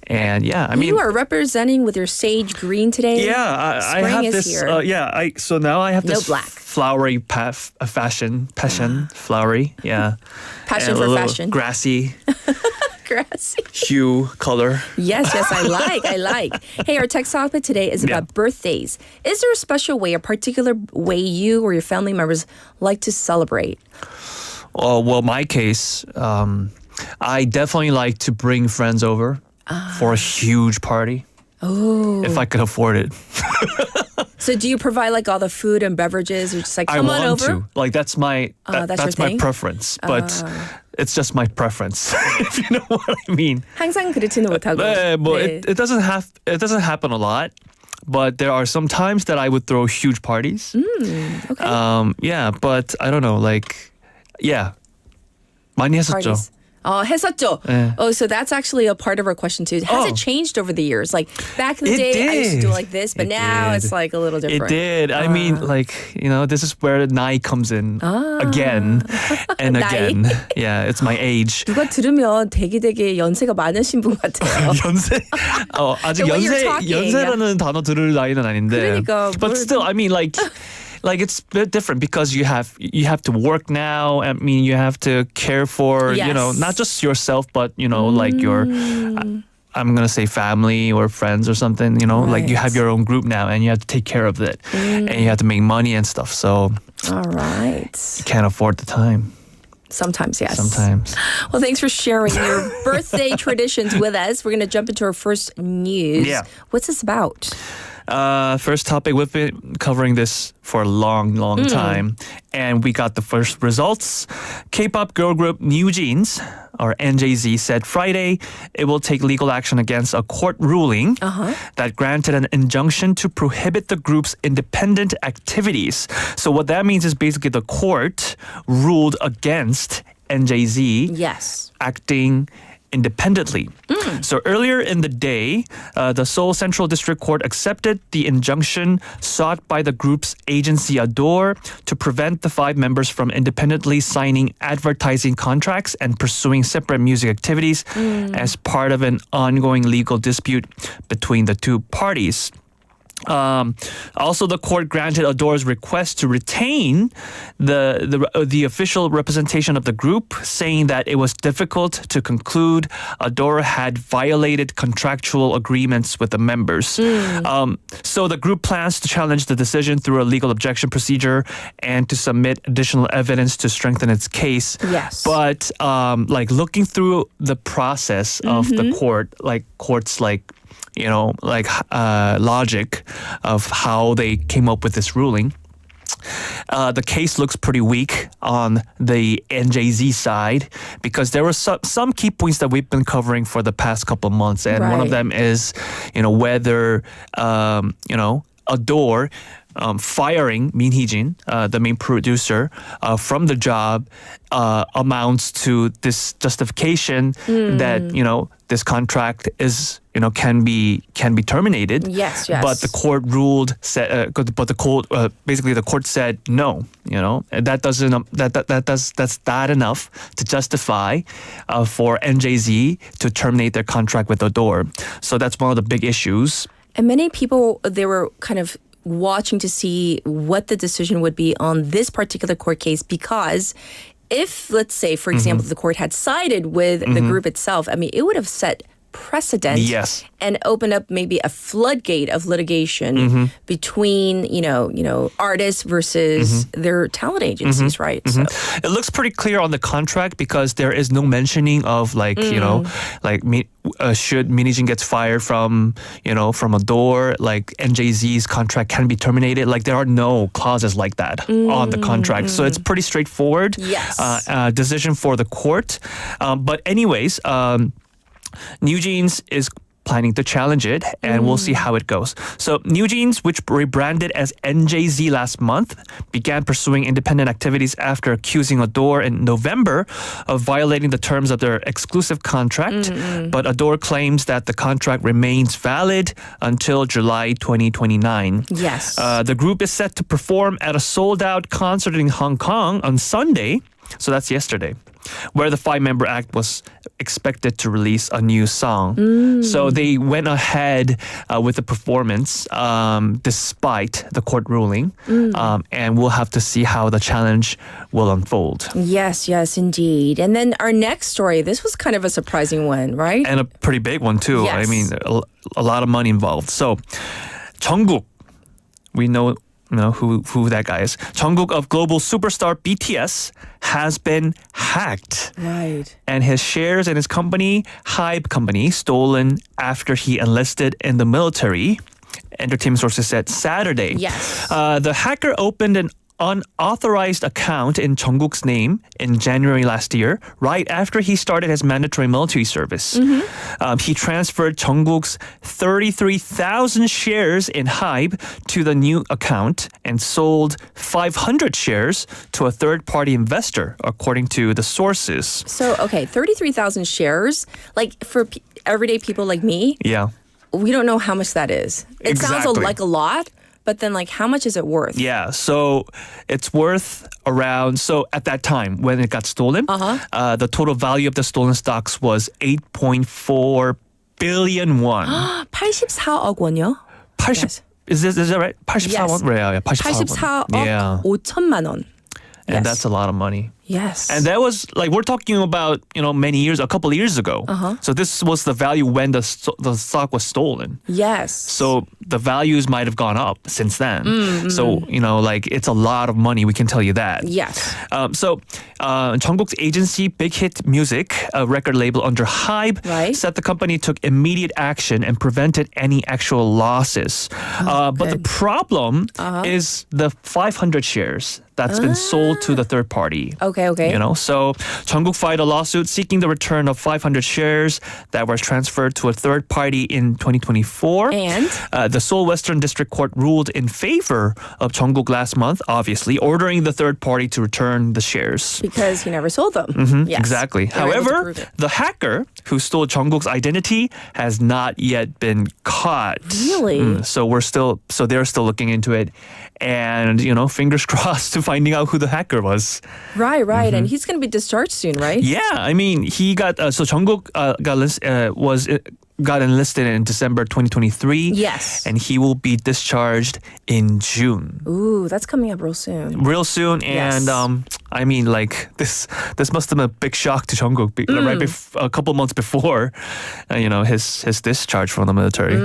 And yeah, I mean, you are representing with your sage green today. Yeah, I Spring have is this. here. So now I have No this black. flowery passion, flowery. Yeah, Passion and for a little fashion. grassy Grassy. hue color. Yes, I like. Hey, our text topic today is about birthdays. Is there a special way, a particular way you or your family members like to celebrate? Well, my case, I definitely like to bring friends over for a huge party. Oh. If I could afford it. So do you provide like all the food and beverages? You're just like, come on over? I want to. Like that's my that's my preference. But it's just my preference. If you know what I mean. 항상 그렇지는 못하고. It doesn't happen a lot. But there are some times that I would throw huge parties. Okay. Yeah, but I don't know, like, yeah. 많이 했었죠. Parties. 했었죠. 네. Oh, so that's actually a part of our question too. Has it changed over the years? Like back in the day, I used to do like this, but now it's like a little different. It did. I mean, like, you know, this is where 나이 comes in again and again. Yeah, it's my age. 누가 들으면 되게 연세가 많으신 분 같아요. 연세? 아직 The way you're talking. 연세라는 단어 들을 나이는 아닌데. 그러니까, But still, I mean, like it's a bit different because you have to work now. I mean, you have to care for, you know, not just yourself, but, you know, like your, I'm going to say family or friends or something, you know, like you have your own group now and you have to take care of it and you have to make money and stuff. So all right. You can't afford the time. Sometimes, yes. Sometimes. Well, thanks for sharing your birthday traditions with us. We're going to jump into our first news. Yeah. What's this about? First topic, we've been covering this for a long time, and we got the first results. K-pop girl group New Jeans, or NJZ, said Friday it will take legal action against a court ruling that granted an injunction to prohibit the group's independent activities. So what that means is basically the court ruled against NJZ yes. acting independently. So earlier in the day, the Seoul Central District Court accepted the injunction sought by the group's agency Adore to prevent the 5 members from independently signing advertising contracts and pursuing separate music activities as part of an ongoing legal dispute between the two parties. Also, the court granted Adore's request to retain the official representation of the group, saying that it was difficult to conclude Adore had violated contractual agreements with the members. So the group plans to challenge the decision through a legal objection procedure and to submit additional evidence to strengthen its case. Yes. But like looking through the process of the court, like courts like logic of how they came up with this ruling. The case looks pretty weak on the NJZ side because there were some key points that we've been covering for the past couple of months, and one of them is, whether Adore firing Min Hee-jin, the main producer, from the job amounts to this justification that this contract is can be terminated. Yes. But the court ruled basically the court said no. That's not enough to justify for NJZ to terminate their contract with Adore. So that's one of the big issues. And many people, they were kind of watching to see what the decision would be on this particular court case, because if, let's say, for example, the court had sided with the group itself, I mean, it would have set precedent and opened up maybe a floodgate of litigation between, artists versus their talent agencies, right? So. It looks pretty clear on the contract because there is no mentioning of should Min Hee-jin gets fired from Adore, like NJZ's contract can be terminated. Like there are no clauses like that on the contract. So it's pretty straightforward decision for the court. But anyways, New Jeans is planning to challenge it, and we'll see how it goes. So New Jeans, which rebranded as NJZ last month, began pursuing independent activities after accusing Adore in November of violating the terms of their exclusive contract. But Adore claims that the contract remains valid until July 2029. Yes. The group is set to perform at a sold-out concert in Hong Kong on Sunday. So that's yesterday, where the 5-member act was expected to release a new song. So they went ahead with the performance despite the court ruling. And we'll have to see how the challenge will unfold. Yes, indeed. And then our next story, this was kind of a surprising one, right? And a pretty big one, too. Yes. I mean, a lot of money involved. So Jungkook, we know who that guy is. Jungkook of global superstar BTS has been hacked. Right. And his shares in his company, HYBE company, stolen after he enlisted in the military. Entertainment sources said Saturday. Yes. The hacker opened an unauthorized account in Jungkook's name in January last year, right after he started his mandatory military service. He transferred Jungkook's 33,000 shares in HYBE to the new account and sold 500 shares to a third-party investor, according to the sources. So, 33,000 shares, like for everyday people like me, we don't know how much that is. It sounds like a lot. But then, how much is it worth? Yeah, so it's worth around, at that time, when it got stolen, the total value of the stolen stocks was 8.4 billion won. 84억 원요? Is that right? 84억 원? Yeah, 84억 5천만 원. And that's a lot of money. Yes. And that was, we're talking about, a couple of years ago. So this was the value when the stock was stolen. Yes. So the values might have gone up since then. So, it's a lot of money, we can tell you that. Yes. So Jungkook's agency, Big Hit Music, a record label under HYBE, said the company took immediate action and prevented any actual losses. But the problem is the 500 shares that's been sold to the third party. Okay. You know, so Jungkook filed a lawsuit seeking the return of 500 shares that were transferred to a third party in 2024. And? The Seoul Western District Court ruled in favor of Jungkook last month, obviously, ordering the third party to return the shares. Because he never sold them. Yes. Exactly. They were able to However, prove it. the hacker who stole Jungkook's identity has not yet been caught. Really? So they're still looking into it, and fingers crossed to finding out who the hacker was. Right. And he's going to be discharged soon, right? Yeah, I mean, he got so Jungkook got enlisted in December 2023. Yes. And he will be discharged in June. Ooh, that's coming up real soon. And Yes. I mean, like this must have been a big shock to Jungkook a couple months before, his discharge from the military.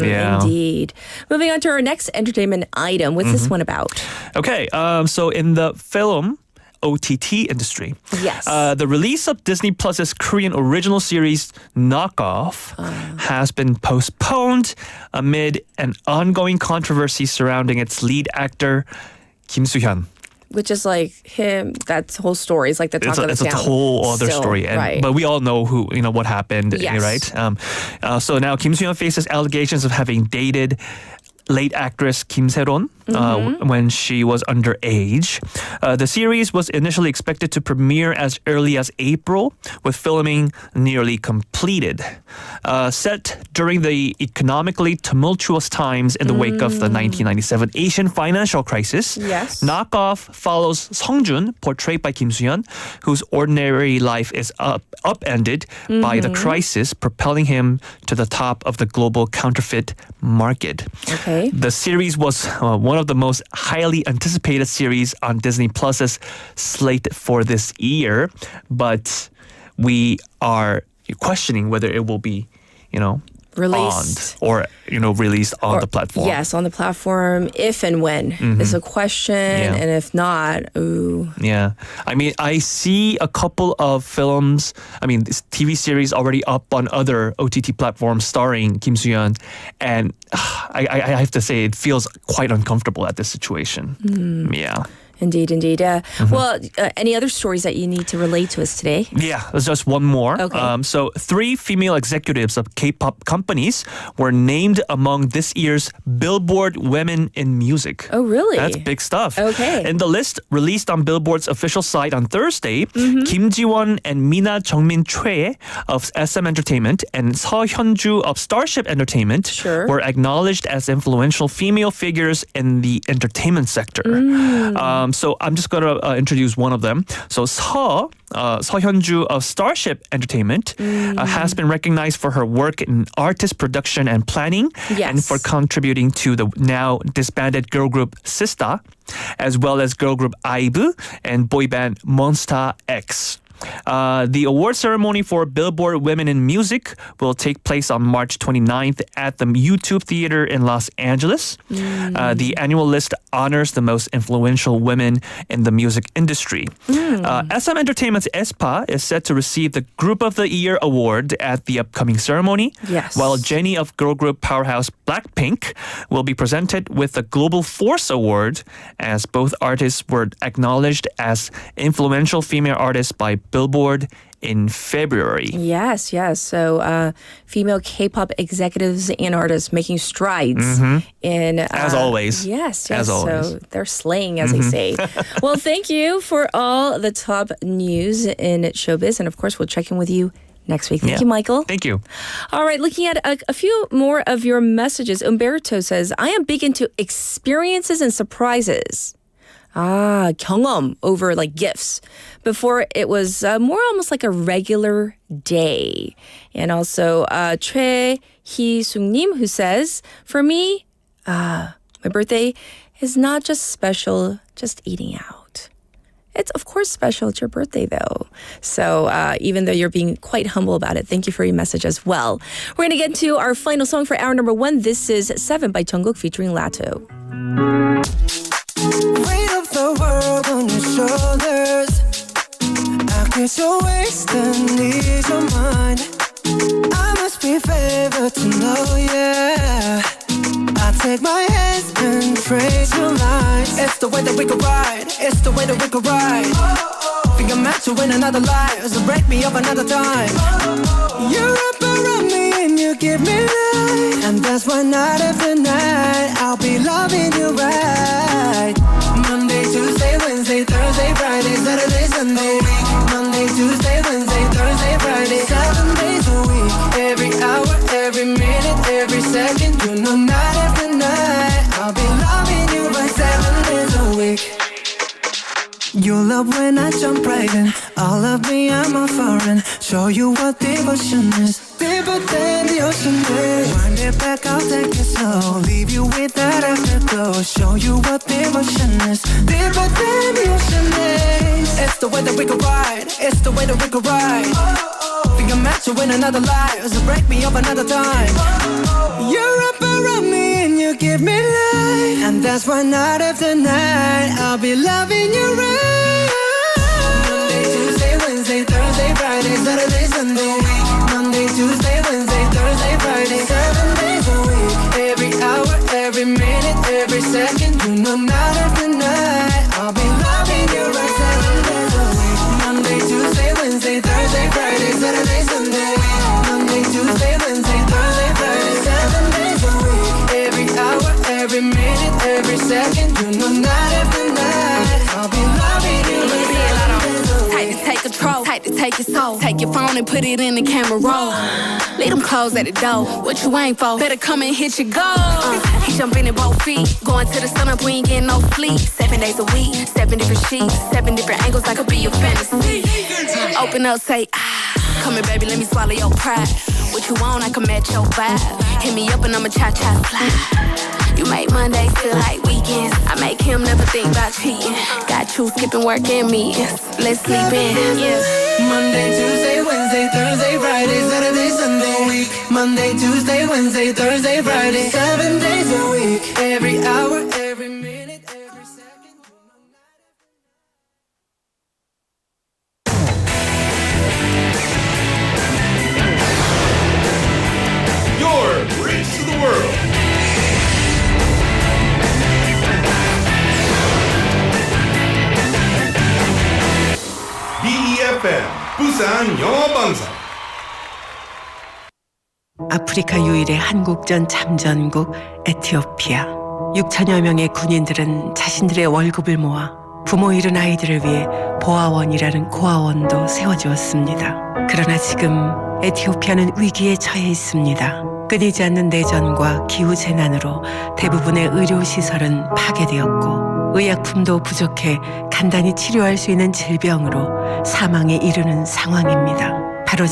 Yeah. Indeed. Moving on to our next entertainment item. What's this one about? Okay, so in the film OTT industry. Yes. The release of Disney Plus's Korean original series Knockoff has been postponed amid an ongoing controversy surrounding its lead actor Kim Soo-hyun. Which is like him, that whole story is like the talk of the It's town. a whole other Still, story. right. But we all know what happened, Yes. right? So now Kim Soo-hyun faces allegations of having dated late actress Kim Se-ron when she was underage. The series was initially expected to premiere as early as April, with filming nearly completed. Set during the economically tumultuous times in the wake of the 1997 Asian financial crisis, Yes. Knockoff follows Seongjun, portrayed by Kim Soo-hyun, whose ordinary life is upended by the crisis, propelling him to the top of the global counterfeit market. Okay. The series was one of the most highly anticipated series on Disney Plus's slate for this year, but we are questioning whether it will be, Released. or released on the platform. Yes, on the platform. If and when is a question. Yeah. And if not, ooh. Yeah. I mean, I see a couple of films, this TV series already up on other OTT platforms starring Kim Soo-hyun, and I have to say it feels quite uncomfortable at this situation. Yeah. Indeed. Well, any other stories that you need to relate to us today? Yeah, there's just one more. Okay. So 3 female executives of K-pop companies were named among this year's Billboard Women in Music. Oh, really? That's big stuff. Okay. In the list released on Billboard's official site on Thursday, Kim Ji-won and Mina Jungmin Choi of SM Entertainment and Seo Hyun-ju of Starship Entertainment Sure. were acknowledged as influential female figures in the entertainment sector. So I'm just going to introduce one of them. So Seo Hyun-ju of Starship Entertainment has been recognized for her work in artist production and planning, Yes. and for contributing to the now disbanded girl group Sista, as well as girl group IVE and boy band Monsta X. The award ceremony for Billboard Women in Music will take place on March 29th at the YouTube Theater in Los Angeles. The annual list honors the most influential women in the music industry. SM Entertainment's aespa is set to receive the Group of the Year award at the upcoming ceremony, Yes. while Jennie of girl group powerhouse Blackpink will be presented with the Global Force Award, as both artists were acknowledged as influential female artists by Billboard in February. Yes. So female K-pop executives and artists making strides in... As always. Yes. As always. So they're slaying, as they say. Well, thank you for all the top news in showbiz. And of course, we'll check in with you next week. Thank you, Michael. Thank you. All right, looking at a few more of your messages. Umberto says, I am big into experiences and surprises. 경험 over like gifts. Before it was more almost like a regular day. And also 최희숙님 who says, for me, my birthday is not just special, just eating out. It's of course special. It's your birthday though. So even though you're being quite humble about it, thank you for your message as well. We're going to get to our final song for hour number 1. This is 7 by Jungkook featuring Lato. Weight of the world on your shoulders. I guess you're wasting ease of mind. I must be favored to know, yeah. I take my hands and trace your lines. It's the way that we could ride. It's the way that we could ride. match you in another life, so break me up another time. You're up around me and you give me life, and that's why night after night I'll be loving you right. Monday, Tuesday, Wednesday, Thursday, Friday, Saturday, Sunday. Monday, Tuesday, Wednesday, Thursday, Friday, 7 days a week. Every hour, every minute, every second, you know night after night I'll be loving you right 7 days a week. You love when I jump right in. All of me, I'm a foreign. Show you what devotion is. Deeper than the ocean is. Wind it back, I'll take it slow. Leave you with that afterglow. Show you what devotion is. Deeper than the ocean is. It's the way that we could ride. It's the way that we could ride. Think I'm meant to win another life, so break me up another time. You're up around me and you give me life, and that's why night after night I'll be loving you right. Monday, Tuesday, Wednesday, Thursday, Friday, Saturday, Sunday. Monday, Tuesday, Wednesday, Thursday, Friday, 7 days a week. Every hour, every minute, every second, you know night after night I'll be loving you right 7 days a week. Monday, Tuesday, Wednesday, Thursday, Friday, Saturday, Sunday. Monday, Tuesday, Wednesday, Thursday, Friday, 7 days a week. Every hour, every minute, every second, you know night after night I'll be loving you right 7 days a week. Tight to take control, tight to take your soul. Take your phone and put it in the camera roll. Leave them clothes at the door. What you ain't for? Better come and hit your goal. He jumping in both feet. Going to the sun up, we ain't getting no sleep. 7 days a week, 7 different sheets, 7 different angles, I could be your fantasy. Open up, say, ah. Come here, baby, let me swallow your pride. What you want, I can match your vibe. Hit me up and I'ma cha-cha slide. You make Mondays feel like weekends. I make him never think about cheating. Got you skipping work and meetings. Let's sleep in, yeah. Monday, Tuesday, Wednesday, Thursday, Friday, Saturday, Sunday. Week. Monday, Tuesday, Wednesday, Thursday, Friday, 7 days a week. Every hour, every minute, every second. Your bridge to the world. BEFM 부산 영어방송. 아프리카 유일의 한국전 참전국 에티오피아. 6천여 명의 군인들은 자신들의 월급을 모아 부모 잃은 아이들을 위해 보아원이라는 고아원도 세워주었습니다. 그러나 지금 에티오피아는 위기에 처해 있습니다. 끊이지 않는 내전과 기후재난으로 대부분의 의료시설은 파괴되었고 의약품도 부족해 간단히 치료할 수 있는 질병으로 사망에 이르는 상황입니다. 바로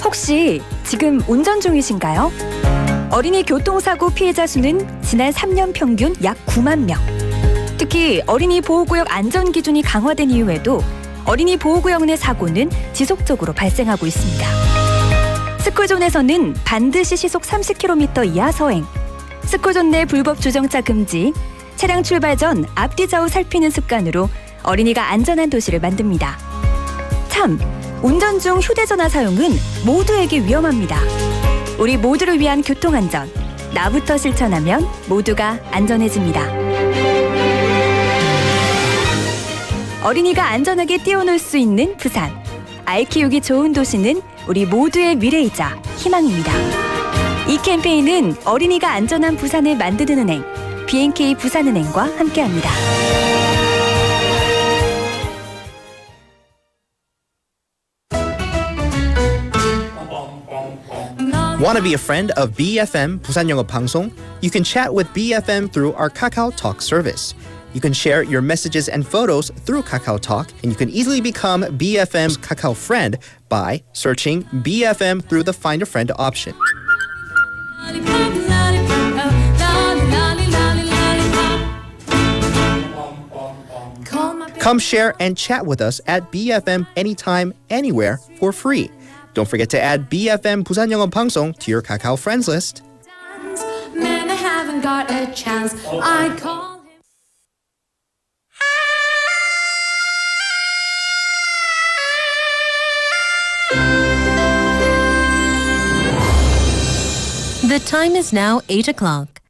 혹시 지금 운전 중이신가요? 어린이 교통사고 피해자 수는 지난 3년 평균 약 9만 명. 특히 어린이 보호구역 안전기준이 강화된 이후에도 어린이 보호구역 내 사고는 지속적으로 발생하고 있습니다. 스쿨존에서는 반드시 시속 30km 이하 서행, 스쿨존 내 불법 주정차 금지, 차량 출발 전 앞뒤 좌우 살피는 습관으로 어린이가 안전한 도시를 만듭니다. 참, 운전 중 휴대전화 사용은 모두에게 위험합니다. 우리 모두를 위한 교통안전, 나부터 실천하면 모두가 안전해집니다. 어린이가 안전하게 뛰어놀 수 있는 부산. 아이 키우기 좋은 도시는 우리 모두의 미래이자 희망입니다. 이 캠페인은 어린이가 안전한 부산을 만드는 은행, B&K 부산은행과 함께합니다. Want to be a friend of BFM 부산영어방송? You can chat with BFM through our Kakao Talk service. You can share your messages and photos through Kakao Talk, and you can easily become BFM's Kakao friend by searching BFM through the Find a Friend option. Come share and chat with us at BFM anytime, anywhere for free. Don't forget to add BFM 부산영어방송 to your Kakao friends list. Man, I haven't got a chance. I call him. The time is now 8 o'clock.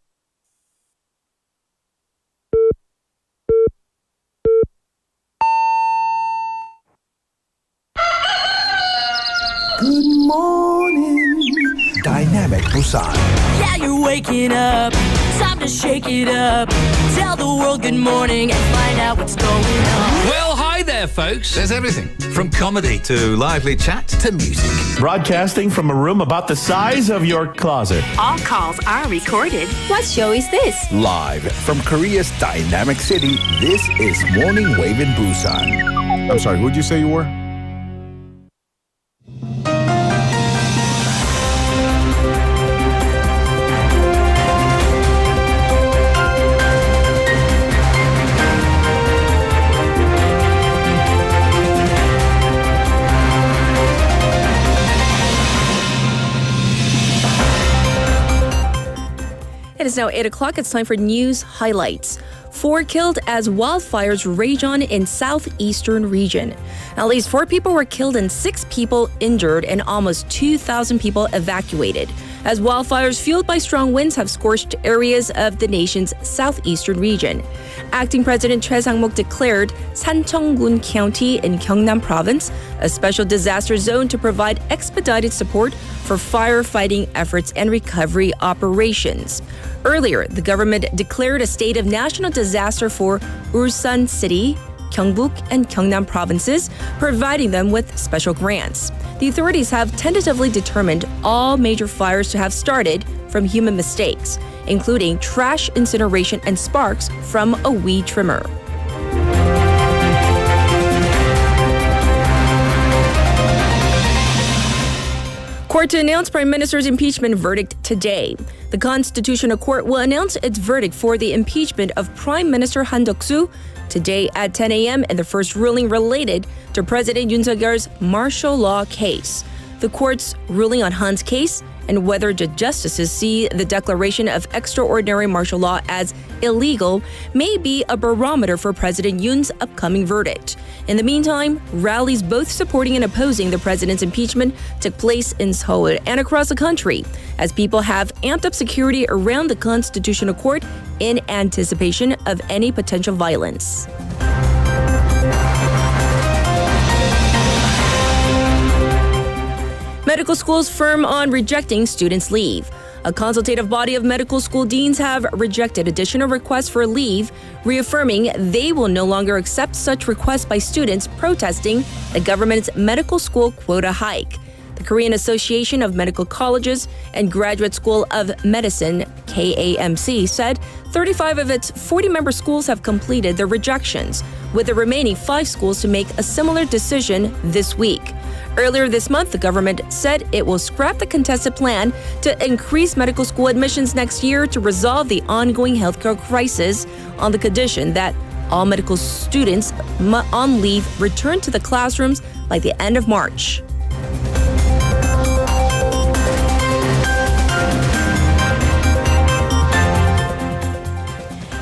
Good morning, Dynamic Busan. Yeah, you're waking up. Time to shake it up. Tell the world good morning and find out what's going on. Well, hi there, folks. There's everything from comedy to lively chat to music. Broadcasting from a room about the size of your closet. All calls are recorded. What show is this? Live from Korea's dynamic city, this is Morning Wave in Busan. I'm sorry, who'd you say you were? It is now 8 o'clock. It's time for news highlights. 4 killed as wildfires rage on in southeastern region. At least 4 people were killed and 6 people injured and almost 2,000 people evacuated as wildfires fueled by strong winds have scorched areas of the nation's southeastern region. Acting President Choi Sang-mok declared Sancheong-gun County in Gyeongnam Province a special disaster zone to provide expedited support for firefighting efforts and recovery operations. Earlier, the government declared a state of national disaster for Ulsan City, Gyeongbuk, and Gyeongnam provinces, providing them with special grants. The authorities have tentatively determined all major fires to have started from human mistakes, including trash incineration and sparks from a weed trimmer. Court to announce Prime Minister's impeachment verdict today. The Constitutional Court will announce its verdict for the impeachment of Prime Minister Han Duck-soo today at 10 a.m. in the first ruling related to President Yoon Suk-yeol's martial law case. The court's ruling on Han's case and whether the justices see the declaration of extraordinary martial law as illegal may be a barometer for President Yoon's upcoming verdict. In the meantime, rallies both supporting and opposing the president's impeachment took place in Seoul and across the country as people have amped up security around the Constitutional Court in anticipation of any potential violence. Medical schools firm on rejecting students' leave. A consultative body of medical school deans have rejected additional requests for leave, reaffirming they will no longer accept such requests by students protesting the government's medical school quota hike. The Korean Association of Medical Colleges and Graduate School of Medicine, KAMC, said 35 of its 40-member schools have completed their rejections, with the remaining 5 schools to make a similar decision this week. Earlier this month, the government said it will scrap the contested plan to increase medical school admissions next year to resolve the ongoing healthcare crisis on the condition that all medical students on leave return to the classrooms by the end of March.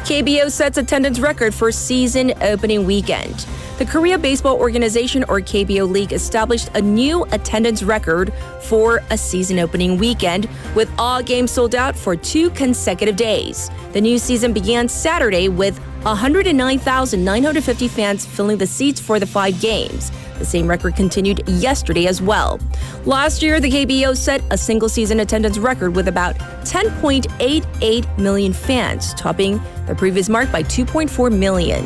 KBO sets attendance record for season opening weekend. The Korea Baseball Organization, or KBO League, established a new attendance record for a season opening weekend, with all games sold out for 2 consecutive days. The new season began Saturday with 109,950 fans filling the seats for the 5 games. The same record continued yesterday as well. Last year, the KBO set a single-season attendance record with about 10.88 million fans, topping the previous mark by 2.4 million.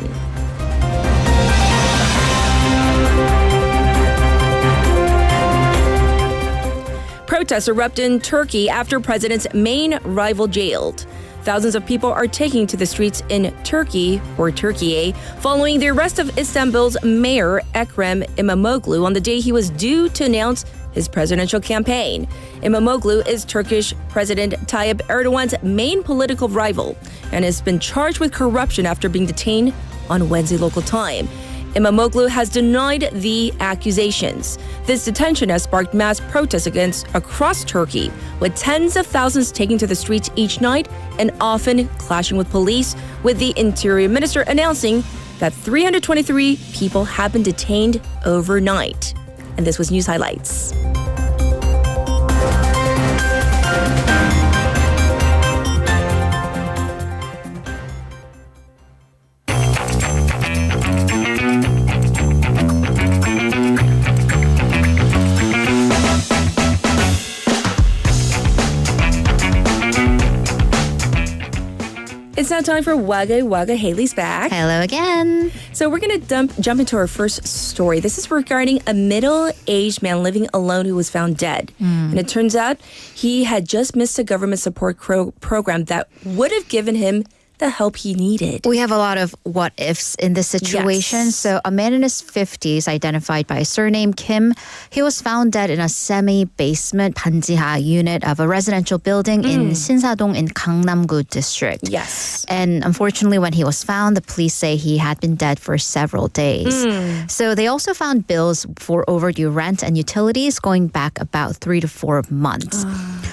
Protests erupt in Turkey after president's main rival jailed. Thousands of people are taking to the streets in Turkey, or Turkey, following the arrest of Istanbul's mayor Ekrem İmamoğlu on the day he was due to announce his presidential campaign. İmamoğlu is Turkish President Tayyip Erdogan's main political rival and has been charged with corruption after being detained on Wednesday local time. İmamoğlu has denied the accusations. This detention has sparked mass protests across Turkey, with tens of thousands taking to the streets each night and often clashing with police, with the interior minister announcing that 323 people have been detained overnight. And this was News Highlights. It's now time for Wagga Wagga. Haley's back. Hello again. So we're going to jump into our first story. This is regarding a middle-aged man living alone who was found dead. And it turns out he had just missed a government support program that would have given him the help he needed. We have a lot of what ifs in this situation. Yes. So a man in his 50s, identified by surname Kim, he was found dead in a semi-basement 반지하 unit of a residential building in 신사동 in Gangnam-gu district. Yes. And unfortunately, when he was found, the police say he had been dead for several days. So they also found bills for overdue rent and utilities going back about 3 to 4 months.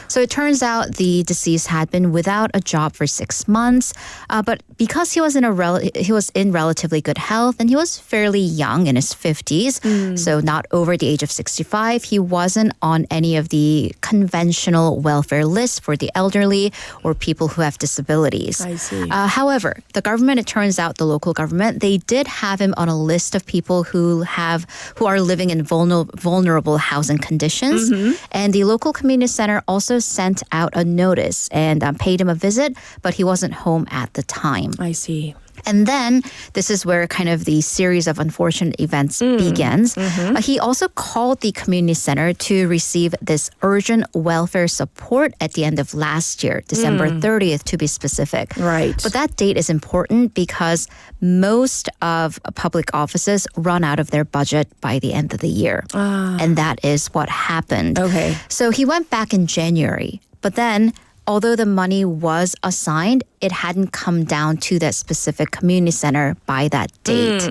So it turns out the deceased had been without a job for 6 months. But because he was in relatively good health and he was fairly young in his 50s, so not over the age of 65, he wasn't on any of the conventional welfare lists for the elderly or people who have disabilities. I see. However, the government, it turns out the local government, they did have him on a list of people who are living in vulnerable housing conditions. And the local community center also sent out a notice and paid him a visit, but he wasn't home at the time. I see. And then this is where kind of the series of unfortunate events begins. He also called the community center to receive this urgent welfare support at the end of last year, December 30th to be specific. Right. But that date is important because most of public offices run out of their budget by the end of the year. And that is what happened. Okay. So he went back in January, but then although the money was assigned, it hadn't come down to that specific community center by that date.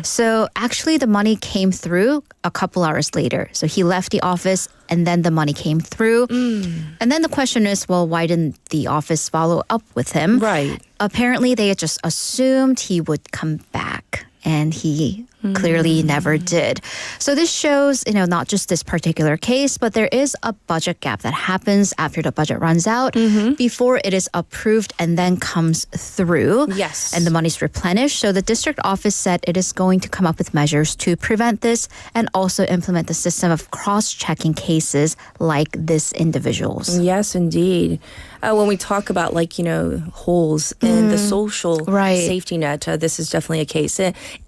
So actually the money came through a couple hours later. So he left the office and then the money came through. And then the question is, well, why didn't the office follow up with him? Right. Apparently they had just assumed he would come back. And he clearly never did. So this shows, not just this particular case, but there is a budget gap that happens after the budget runs out before it is approved and then comes through. Yes. And the money's replenished. So the district office said it is going to come up with measures to prevent this and also implement the system of cross-checking cases like this individual's. Yes, indeed. When we talk about holes in the social safety net, this is definitely a case.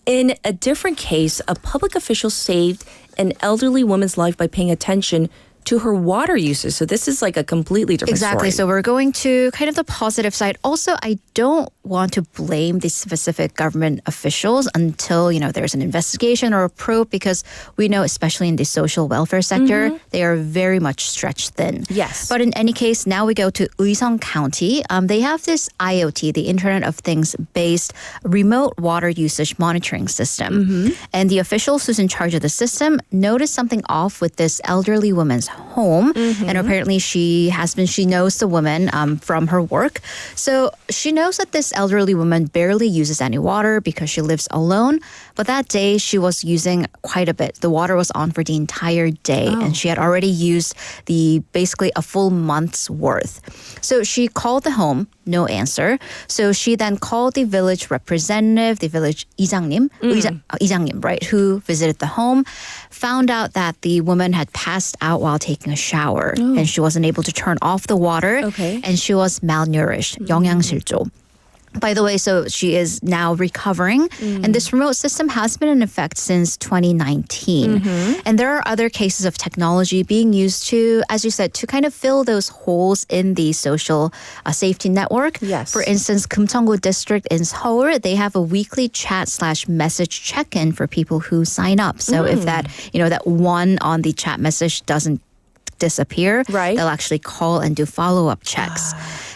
In a different case, a public official saved an elderly woman's life by paying attention to her water usage. So this is like a completely different Exactly. story. So we're going to kind of the positive side. Also, I don't want to blame the specific government officials until, there's an investigation or a probe, because we know, especially in the social welfare sector, they are very much stretched thin. Yes. But in any case, now we go to Uiseong County. They have this IoT, the Internet of Things based remote water usage monitoring system. And the officials who's in charge of the system noticed something off with this elderly woman's home. And apparently she knows the woman from her work. So she knows that this this elderly woman barely uses any water because she lives alone. But that day, she was using quite a bit. The water was on for the entire day, and she had already used basically a full month's worth. So she called the home, no answer. So she then called the village representative, the village 이장님, 이장님, right, who visited the home, found out that the woman had passed out while taking a shower, and she wasn't able to turn off the water, and she was malnourished, 영양실조. By the way, so she is now recovering, and this remote system has been in effect since 2019. And there are other cases of technology being used to, as you said, to kind of fill those holes in the social safety network. Yes. For instance, Kumcheonggu district in Seoul, they have a weekly chat/message check-in for people who sign up. So if that one on the chat message doesn't disappear, they'll actually call and do follow-up checks.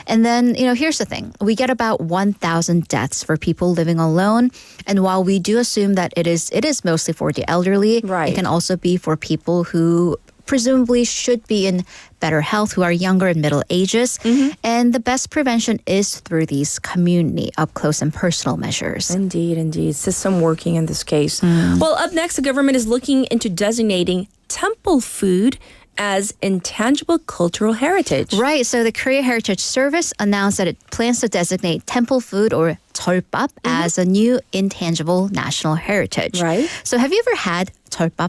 And then, here's the thing. We get about 1,000 deaths for people living alone. And while we do assume that it is mostly for the elderly, it can also be for people who presumably should be in better health, who are younger and middle ages. And the best prevention is through these community, up-close and personal measures. Indeed. System working in this case. Well, up next, the government is looking into designating temple food as intangible cultural heritage. Right. So the Korea Heritage Service announced that it plans to designate temple food or 절밥 as a new intangible national heritage. Right. So have you ever had 절밥?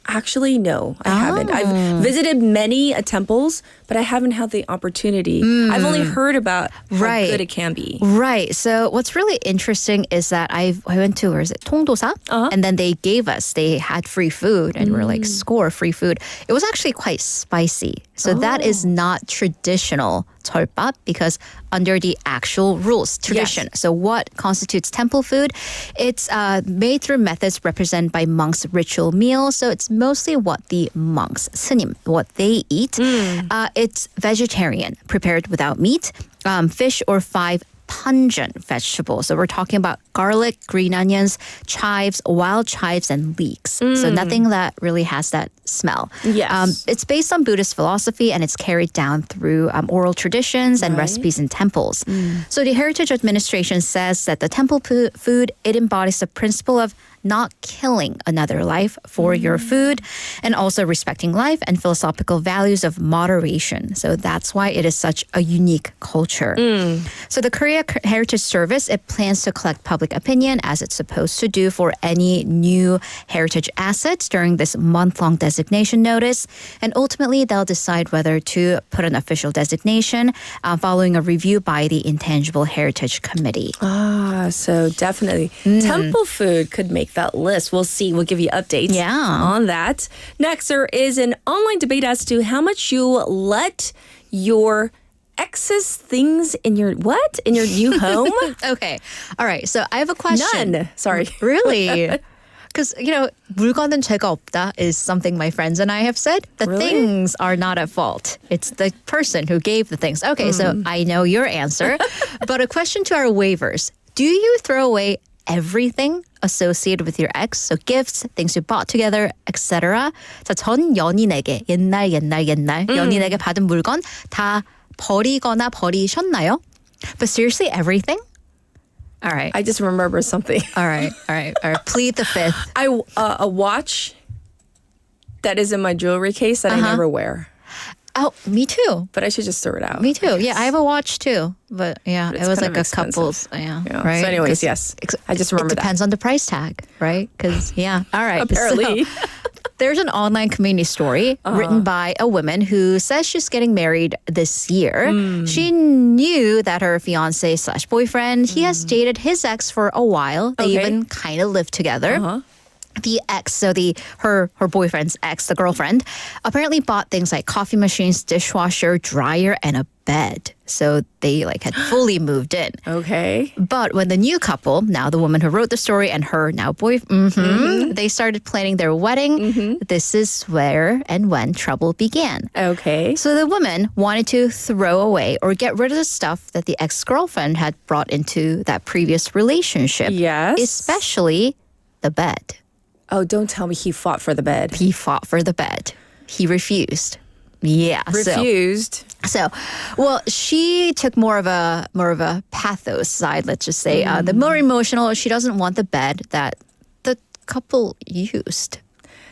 Actually, no, I haven't. I've visited many temples, but I haven't had the opportunity. I've only heard about how good it can be. Right. So what's really interesting is that I went to, 통도사? And then they had free food, and we're like, score, free food. It was actually quite spicy. So that is not traditional 절밥 because under the actual rules, tradition. So what constitutes temple food? It's made through methods represented by monks' ritual meals. So it's mostly what the monks, 스님, what they eat. It's vegetarian, prepared without meat, fish or 5 pungent vegetables. So we're talking about garlic, green onions, chives, wild chives, and leeks. So nothing that really has that smell. Yes. It's based on Buddhist philosophy, and it's carried down through oral traditions and recipes in temples. So the Heritage Administration says that the temple food, it embodies the principle of not killing another life for your food, and also respecting life and philosophical values of moderation. So that's why it is such a unique culture. So the Korea Heritage Service, it plans to collect public opinion as it's supposed to do for any new heritage assets during this month-long designation notice. And ultimately, they'll decide whether to put an official designation following a review by the Intangible Heritage Committee. So definitely temple food could make that list. We'll see. We'll give you updates on that. Next, there is an online debate as to how much you let your ex's things in your new home. Okay. All right. So I have a question. None. Sorry. Really? Because, 물건은 죄가 없다 is something my friends and I have said. The things are not at fault. It's the person who gave the things. Okay, so I know your answer. But a question to our waivers. Do you throw away everything associated with your ex? So gifts, things you bought together, etc. 자, 전 연인에게 옛날 연인에게 받은 물건 다 버리거나 버리셨나요? But seriously, everything? All right. I just remember something. All right. Plead the fifth. A watch that is in my jewelry case that I never wear. Oh, me too. But I should just throw it out. Me too. Yeah, I have a watch too. But yeah, But it was like a expensive. couple's. Yeah, right. So anyways, yes. I just remember it depends on the price tag, right? Because, all right. Apparently. So, there's an online community story written by a woman who says she's getting married this year. She knew that her fiance/boyfriend, he has dated his ex for a while. They even kind of live together. The ex, so her boyfriend's ex, the girlfriend, apparently bought things like coffee machines, dishwasher, dryer, and a bed. So they had fully moved in. Okay. But when the new couple, now the woman who wrote the story and her now boyfriend, they started planning their wedding, this is where and when trouble began. Okay. So the woman wanted to throw away or get rid of the stuff that the ex-girlfriend had brought into that previous relationship. Yes. Especially the bed. Oh, don't tell me he fought for the bed. He fought for the bed. He refused. Yeah. Refused. So, well, she took more of a pathos side, let's just say. The more emotional, she doesn't want the bed that the couple used.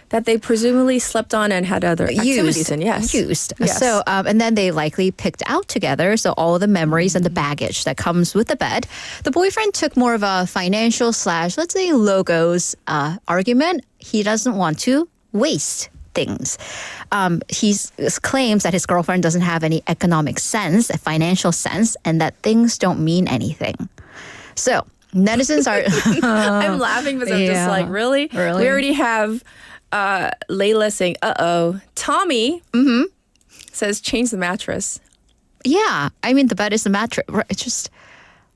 That they presumably slept on and had other activities in, yes. Used. Yes. So, and then they likely picked out together. So all the memories and the baggage that comes with the bed. The boyfriend took more of a financial / let's say logos argument. He doesn't want to waste things. He claims that his girlfriend doesn't have any economic sense, a financial sense, and that things don't mean anything. So netizens are... I'm laughing because I'm just like, really? We already have... Layla saying, Tommy says, change the mattress. Yeah. I mean, the bed is the mattress. It's just,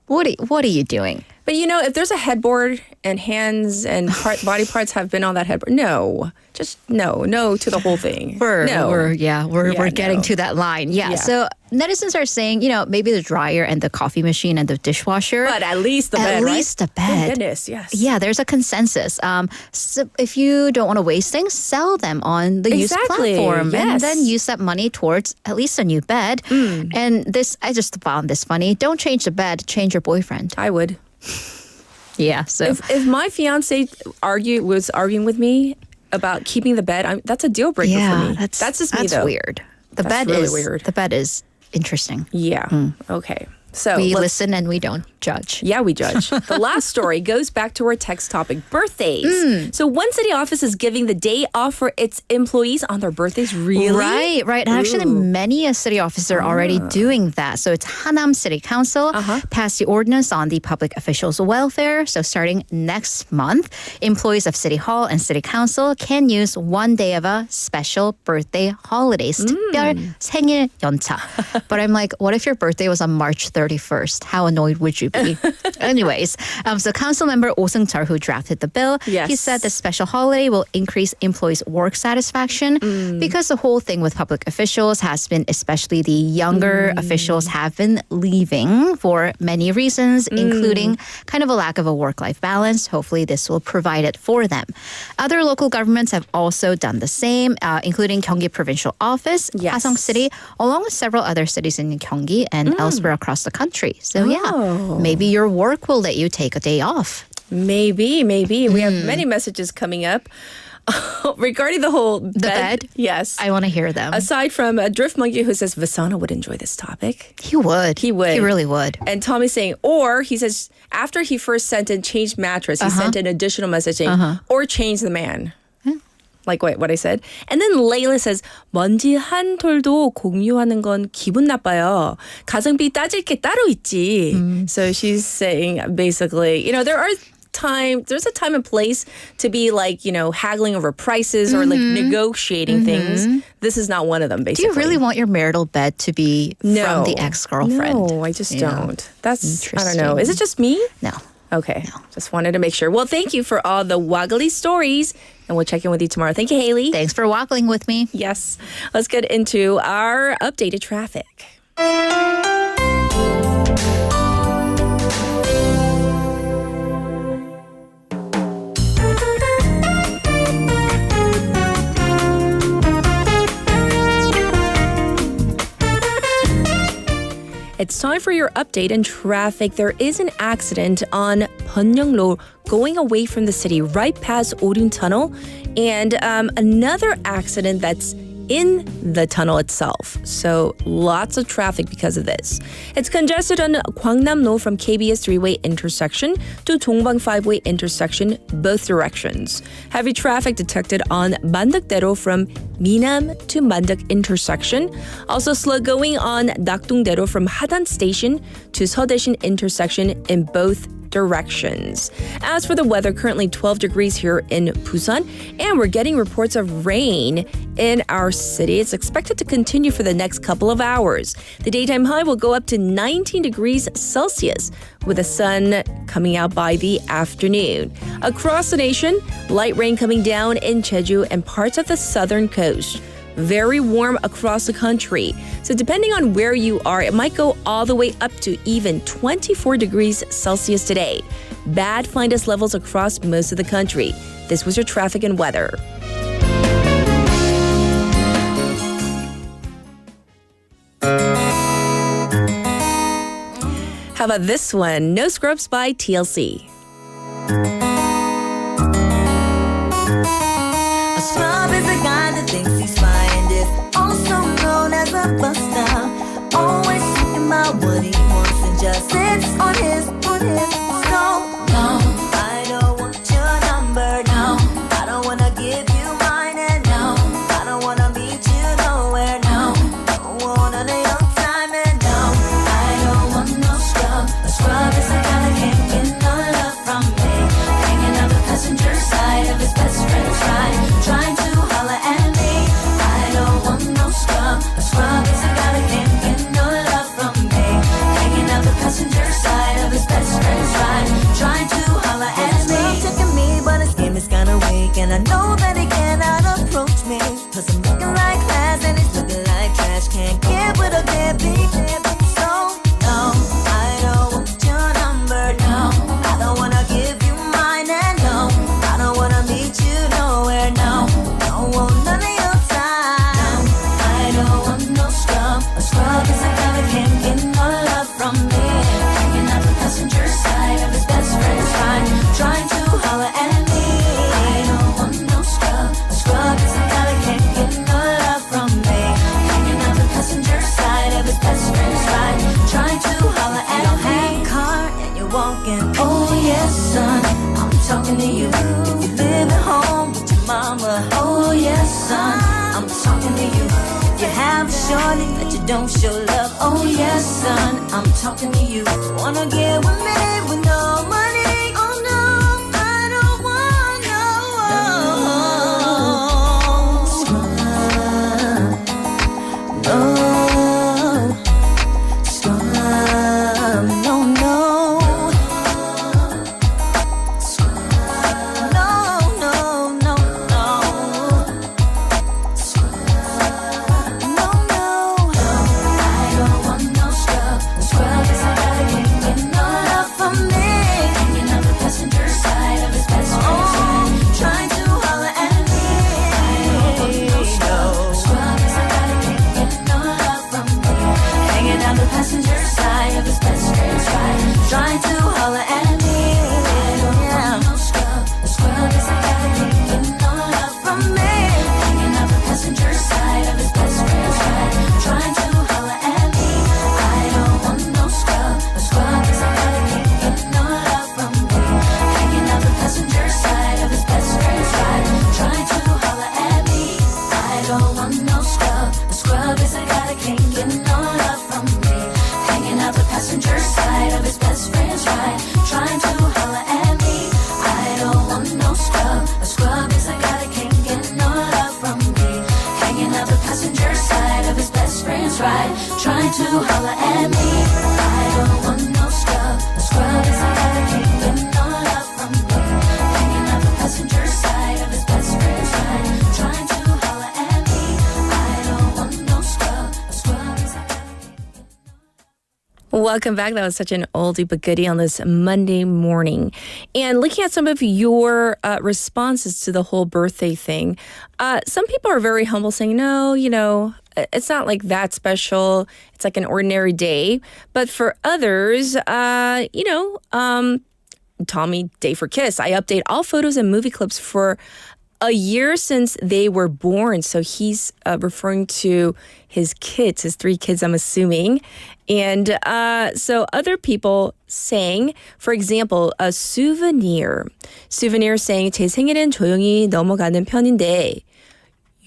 what are you doing? But if there's a headboard and hands and body parts have been on that headboard, no to the whole thing. We're getting to that line. Yeah. So netizens are saying, maybe the dryer and the coffee machine and the dishwasher. But at least the bed, At least the bed. Oh, goodness, yes. Yeah, there's a consensus. So if you don't want to waste things, sell them on the used platform. Yes. And then use that money towards at least a new bed. And I just found this funny. Don't change the bed, change your boyfriend. I would. Yeah. So if my fiance was arguing with me about keeping the bed, that's a deal breaker for me. That's just me, though. That's weird. That's really weird. The bed is interesting. Yeah. Okay. So we listen and we don't judge. Yeah, we judge. The last story goes back to our text topic, birthdays. So one city office is giving the day off for its employees on their birthdays. Really? Right. And actually, many city offices are already doing that. So it's Hanam City Council passed the ordinance on the public officials' welfare. So starting next month, employees of City Hall and City Council can use one day of a special birthday holidays. 특별 생일 연차. But I'm like, what if your birthday was on March 31st? How annoyed would you be? Anyways, so council member Oh Seung-chul, who drafted the bill, he said the special holiday will increase employees' work satisfaction because the whole thing with public officials has been, especially the younger officials, have been leaving for many reasons, including kind of a lack of a work-life balance. Hopefully, this will provide it for them. Other local governments have also done the same, including Gyeonggi Provincial Office, Hwasong City, along with several other cities in Gyeonggi and elsewhere across the country. So maybe your work will let you take a day off. Maybe. We have many messages coming up regarding the whole bed. Yes. I want to hear them. Aside from Drift Monkey, who says Vasana would enjoy this topic. He would. He really would. And Tommy's saying, or he says, after he first sent in changed mattress, he sent an additional message saying, or change the man. Like what I said. And then Layla says, 먼지 한 톨도 공유하는 건 기분 나빠요. 가성비 따질 게 따로 있지. So she's saying basically, there's a time and place to be like, haggling over prices or like negotiating things. This is not one of them, basically. Do you really want your marital bed to be from the ex-girlfriend? No, I just don't. That's, I don't know. Is it just me? No. Okay. No. Just wanted to make sure. Well, thank you for all the waggly stories. And we'll check in with you tomorrow. Thank you, Haley. Thanks for waggling with me. Yes. Let's get into our updated traffic. It's time for your update in traffic. There is an accident on Byeongyang going away from the city right past Orun Tunnel, and another accident that's in the tunnel itself. So lots of traffic because of this. It's congested on Gwangnam-no from KBS 3-way intersection to Dongbang 5-way intersection, both directions. Heavy traffic detected on Mandakdaero from Minam to Mandak intersection. Also slow going on Nakdongdaero from Hadan Station to Seodaeshin intersection in both directions. As for the weather, currently 12 degrees here in Busan, and we're getting reports of rain in our city. It's expected to continue for the next couple of hours. The daytime high will go up to 19 degrees Celsius, with the sun coming out by the afternoon. Across the nation, light rain coming down in Jeju and parts of the southern coast. Very warm across the country. So depending on where you are, it might go all the way up to even 24 degrees Celsius today. Bad finest levels across most of the country. This was your traffic and weather. about this one? No Scrubs by TLC. A scrub is a guy that thinks he's fine, is also known as a buster. Always talking about what he wants and just sits on his so no, I don't want your number, no. I don't wanna give you mine, and no, I don't wanna meet you nowhere, no. Don't want none of your time, and no, I don't want no scrub. A scrub is a guy that can't get no love from me. Hanging out the passenger side of his best friend's ride, trying to holler at me. I don't want no scrub. A scrub is a guy that can't get no love from me. Hanging out the passenger side of his best friend's ride, trying to holler at me. Checking me, but his game is kinda weak, and I know that he cannot approach me. Cause I'm looking like class and he's looking like trash. Can't get with a deadbeat. So no, I don't want your number, no. I don't wanna give you mine, and no, I don't wanna meet you nowhere, no. Don't want none of your time. I don't want no scrub. A scrub is a guy that can't get no love from me. Hanging out the passenger side of his best friend's ride, trying to holler at me. I don't want no scrub. A scrub is a guy that can't get no love from me. Hanging out the passenger side of his best friend's ride, trying to holler at me. You don't have a car and you're walking. Oh yes, son, I'm talking to you. If you live at home with your mama. Oh yes, son, I'm talking to you. If you have a shorty that you don't show love. Oh yes, son, I'm talking to you. Wanna get with me with no money? Oh no, I don't want no scrub. No scrub. No, no. Scrub. No, no, no, no. Scrub. No, no. I don't want no scrub. A scrub is a guy that can't get no love from me. Hanging out the passenger side of his best friend's ride, trying to holler at me. I don't want no scrub. A scrub is a guy that can't get no love from me. Hanging out the passenger side of his best friend's ride, trying to holler at me. I don't want no scrub. A scrub is a guy that can't get no love from me. Hanging out the passenger side of his best friend's ride, trying to holler at me. I don't want no scrub. A scrub is a guy that can't get no love from me. Hanging out the passenger side of his best friend's ride, trying to holler at me. I don't want no scrub. A scrub is a guy that can't get no love from me. Hanging out the passenger side of his best friend's ride, trying to holler at me. I don't want no scrub. A scrub is a guy that can't get no love from me. Hanging out the passenger side of his best friend's ride, trying to holler at me. I don't want no scrub. A scrub is a guy that can't get no love from me. Hanging out the passenger side of his best friend's ride, trying to holler at me. I don't want no scrub. A scrub is a guy that can't get no. Welcome back. That was such an oldie but goodie on this Monday morning. And looking at some of your responses to the whole birthday thing, some people are very humble saying, no, it's not like that special. It's like an ordinary day. But for others, Tommy, Day for Kiss. I update all photos and movie clips for a year since they were born. So he's referring to his kids, his 3 kids, I'm assuming. And so other people saying, for example, a souvenir saying 제 생일은 조용히 넘어가는 편인데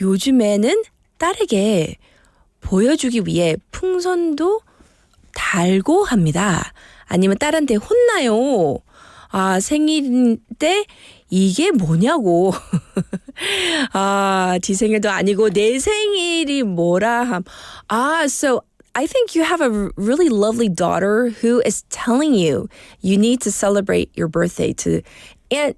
요즘에는 딸에게 보여주기 위해 풍선도 달고 합니다. 아니면 딸한테 혼나요. 생일인데 이게 뭐냐고. 지 생일도 아니고 내 생일이 뭐라 함. So I think you have a really lovely daughter who is telling you need to celebrate your birthday and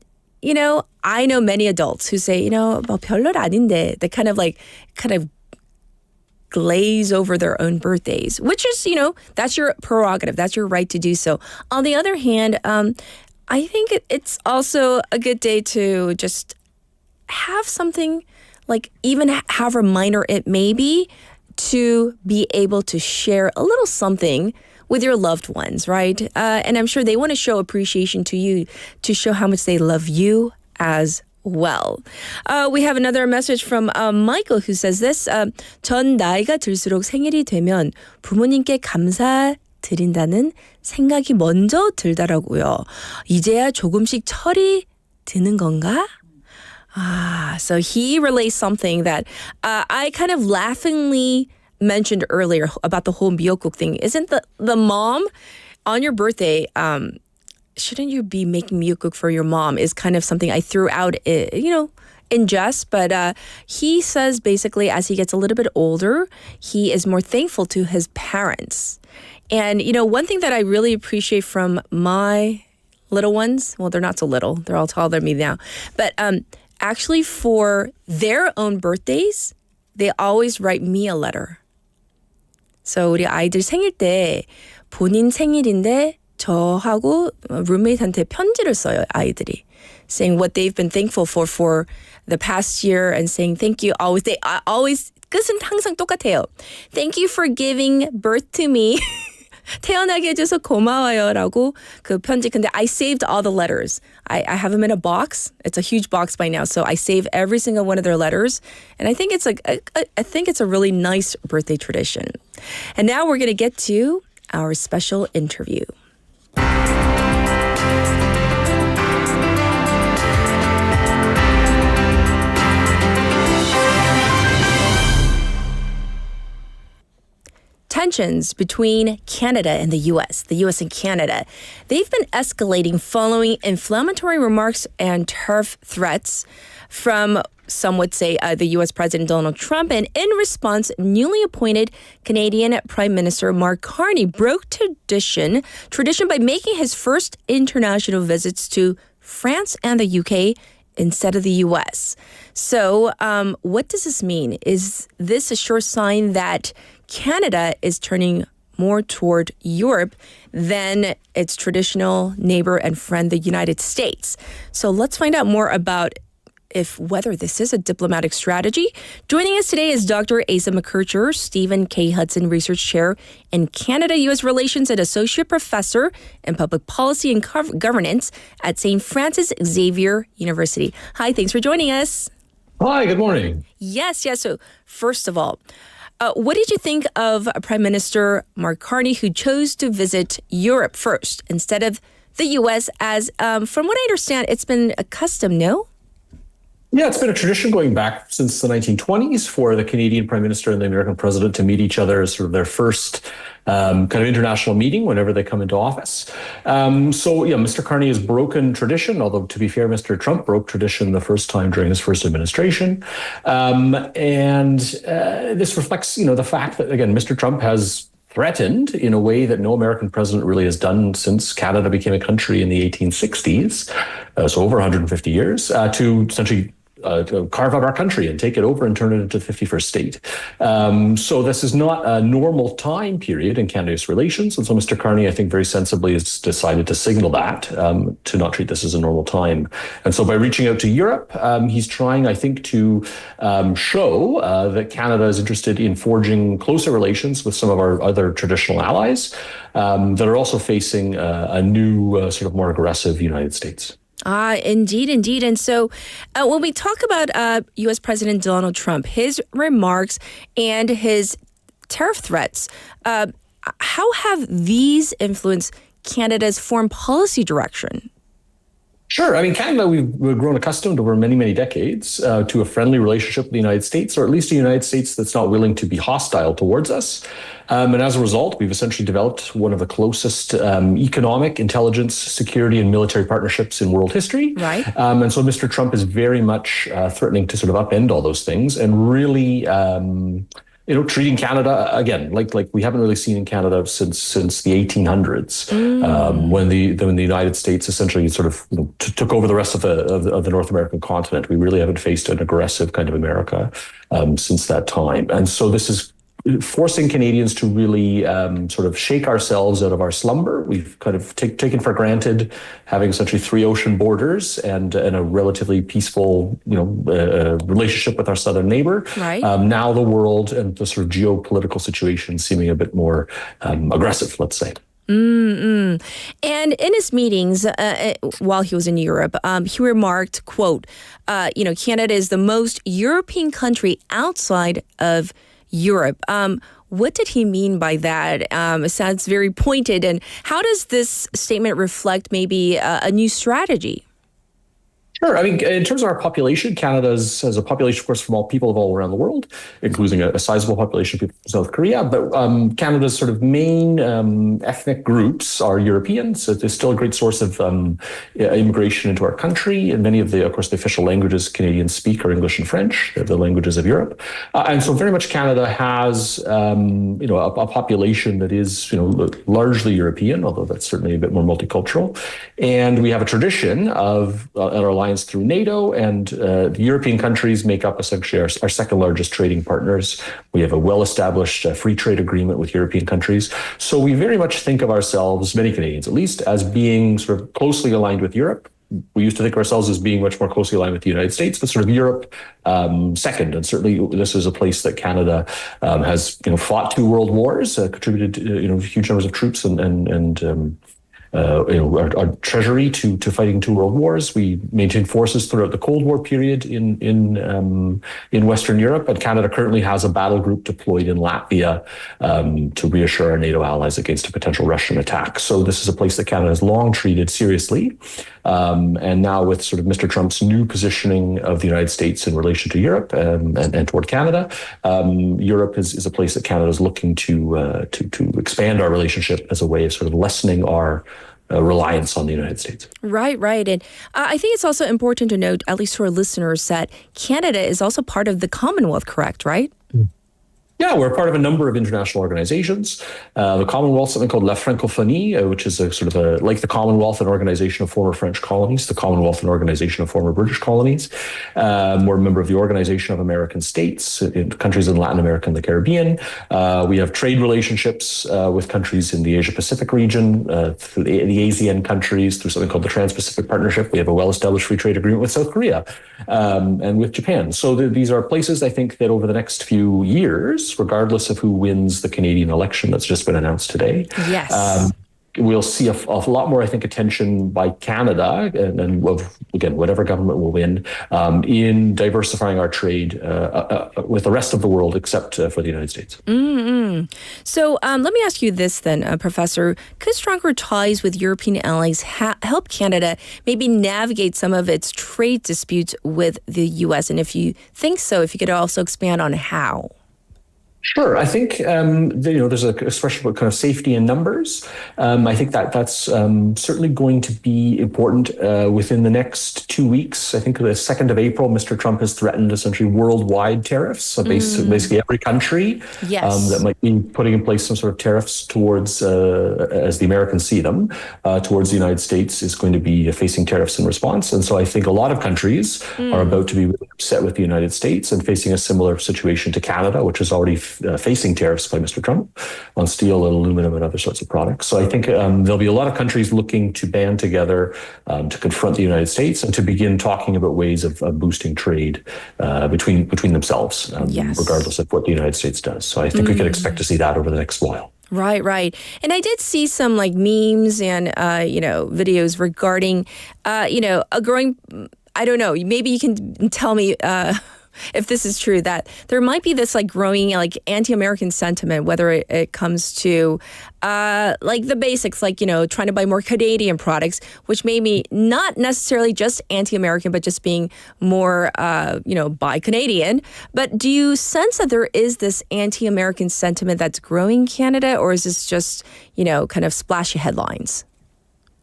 I know many adults who say, 뭐 별일 아닌데. They kind of glaze over their own birthdays, which is, that's your prerogative. That's your right to do so. On the other hand, I think it's also a good day to just have something, like even however minor it may be, to be able to share a little something with your loved ones, right? And I'm sure they want to show appreciation to you to show how much they love you as well. We have another message from Michael who says this. 전 나이가 들수록 생일이 되면 부모님께 감사드린다는 생각이 먼저 들더라고요. 이제야 조금씩 철이 드는 건가? So he relays something that I kind of laughingly mentioned earlier about the whole miyeokguk thing. Isn't the mom on your birthday, shouldn't you be making miyeokguk for your mom is kind of something I threw out, in jest. But he says basically as he gets a little bit older, he is more thankful to his parents. And, one thing that I really appreciate from my little ones, well, they're not so little. They're all taller than me now. But actually for their own birthdays, they always write me a letter. So 우리 아이들 생일 때 본인 생일인데 저하고 룸메이트한테 편지를 써요, 아이들이. Saying what they've been thankful for the past year and saying thank you. They always 끝은 항상 똑같아요. Thank you for giving birth to me. 태어나게 해줘서 고마워요라고 그 편지. 근데 I saved all the letters. I have them in a box. It's a huge box by now, so I save every single one of their letters. And I think it's a really nice birthday tradition. And now we're going to get to our special interview. Tensions between Canada and the U.S. and Canada, they've been escalating following inflammatory remarks and tariff threats from, some would say, the U.S. President Donald Trump. And in response, newly appointed Canadian Prime Minister Mark Carney broke tradition by making his first international visits to France and the UK instead of the U.S. So what does this mean? Is this a sure sign that Canada is turning more toward Europe than its traditional neighbor and friend, the United States? So let's find out more about whether this is a diplomatic strategy. Joining us today is Dr. Asa McKercher, Stephen K. Hudson Research Chair in Canada-U.S. Relations and Associate Professor in Public Policy and Governance at St. Francis Xavier University. Hi, thanks for joining us. Hi, good morning. Yes. So first of all, what did you think of Prime Minister Mark Carney, who chose to visit Europe first instead of the U.S., as from what I understand, it's been a custom, no? Yeah, it's been a tradition going back since the 1920s for the Canadian Prime Minister and the American President to meet each other as sort of their first kind of international meeting whenever they come into office. Mr. Carney has broken tradition, although to be fair, Mr. Trump broke tradition the first time during his first administration. This reflects, the fact that, again, Mr. Trump has threatened in a way that no American president really has done since Canada became a country in the 1860s, so over 150 years, to essentially carve out our country and take it over and turn it into the 51st state. So this is not a normal time period in Canada-US relations. And so Mr. Carney, I think very sensibly has decided to signal that, to not treat this as a normal time. And so by reaching out to Europe, he's trying, I think, to show that Canada is interested in forging closer relations with some of our other traditional allies that are also facing a new, sort of more aggressive United States. Indeed. And so when we talk about U.S. President Donald Trump, his remarks and his tariff threats, how have these influenced Canada's foreign policy direction? Sure. I mean, Canada, we've grown accustomed over many, many decades to a friendly relationship with the United States, or at least a United States that's not willing to be hostile towards us. And as a result, we've essentially developed one of the closest economic, intelligence, security, and military partnerships in world history. Right. And so Mr. Trump is very much threatening to sort of upend all those things and really treating Canada, again, like we haven't really seen in Canada since the 1800s, when the United States essentially sort of took over the rest of the North American continent. We really haven't faced an aggressive kind of America since that time. And so this is forcing Canadians to really sort of shake ourselves out of our slumber. We've kind of taken for granted having essentially 3 ocean borders and a relatively peaceful, relationship with our southern neighbor. Right. Now the world and the sort of geopolitical situation seeming a bit more aggressive, let's say. And in his meetings while he was in Europe, he remarked, quote, Canada is the most European country outside of Europe. What did he mean by that? It sounds very pointed. And how does this statement reflect maybe a new strategy? Sure. I mean, in terms of our population, Canada has a population, of course, from all people of all around the world, including a sizable population of people from South Korea. But Canada's sort of main ethnic groups are Europeans. So there's still a great source of immigration into our country. And many of the official languages Canadians speak are English and French, the languages of Europe. And so very much Canada has, a population that is, largely European, although that's certainly a bit more multicultural. And we have a tradition of our alliance through NATO, and the European countries make up essentially our second largest trading partners. We have a well-established free trade agreement with European countries. So we very much think of ourselves, many Canadians at least, as being sort of closely aligned with Europe. We used to think of ourselves as being much more closely aligned with the United States, but sort of Europe second. And certainly this is a place that Canada has fought 2 world wars, contributed huge numbers of troops and our treasury to fighting 2 world wars. We maintained forces throughout the Cold War period in Western Europe, and Canada currently has a battle group deployed in Latvia to reassure our NATO allies against a potential Russian attack. So this is a place that Canada has long treated seriously. And now with sort of Mr. Trump's new positioning of the United States in relation to Europe and toward Canada, Europe is a place that Canada is looking to expand our relationship as a way of sort of lessening our reliance on the United States. Right. And I think it's also important to note, at least to our listeners, that Canada is also part of the Commonwealth, correct, right? Yeah, we're part of a number of international organizations. The Commonwealth, something called La Francophonie, which is like the Commonwealth, an organization of former French colonies, the Commonwealth, an organization of former British colonies. We're a member of the Organization of American States, in countries in Latin America and the Caribbean. We have trade relationships with countries in the Asia-Pacific region, through the ASEAN countries, through something called the Trans-Pacific Partnership. We have a well-established free trade agreement with South Korea and with Japan. So these are places, I think, that over the next few years, regardless of who wins the Canadian election that's just been announced today. Yes. We'll see a lot more, I think, attention by Canada and again, whatever government will win, in diversifying our trade with the rest of the world except for the United States. So let me ask you this then, Professor. Could stronger ties with European allies help Canada maybe navigate some of its trade disputes with the U.S.? And if you think so, if you could also expand on how. Sure. I think, there's a expression about kind of safety in numbers. I think that's certainly going to be important within the next 2 weeks. I think the 2nd of April, Mr. Trump has threatened essentially worldwide tariffs. So basically every country that might be putting in place some sort of tariffs towards, as the Americans see them, towards the United States is going to be facing tariffs in response. And so I think a lot of countries are about to be really upset with the United States and facing a similar situation to Canada, which is already facing tariffs by Mr. Trump on steel and aluminum and other sorts of products. So I think there'll be a lot of countries looking to band together to confront the United States and to begin talking about ways of boosting trade between themselves, regardless of what the United States does. So I think we can expect to see that over the next while. Right. And I did see some like memes and, videos regarding, a growing, I don't know, maybe you can tell me, if this is true, that there might be this like growing like anti-American sentiment, whether it comes to like the basics, like, trying to buy more Canadian products, which may be not necessarily just anti-American, but just being more, buy Canadian. But do you sense that there is this anti-American sentiment that's growing in Canada, or is this just, kind of splashy headlines?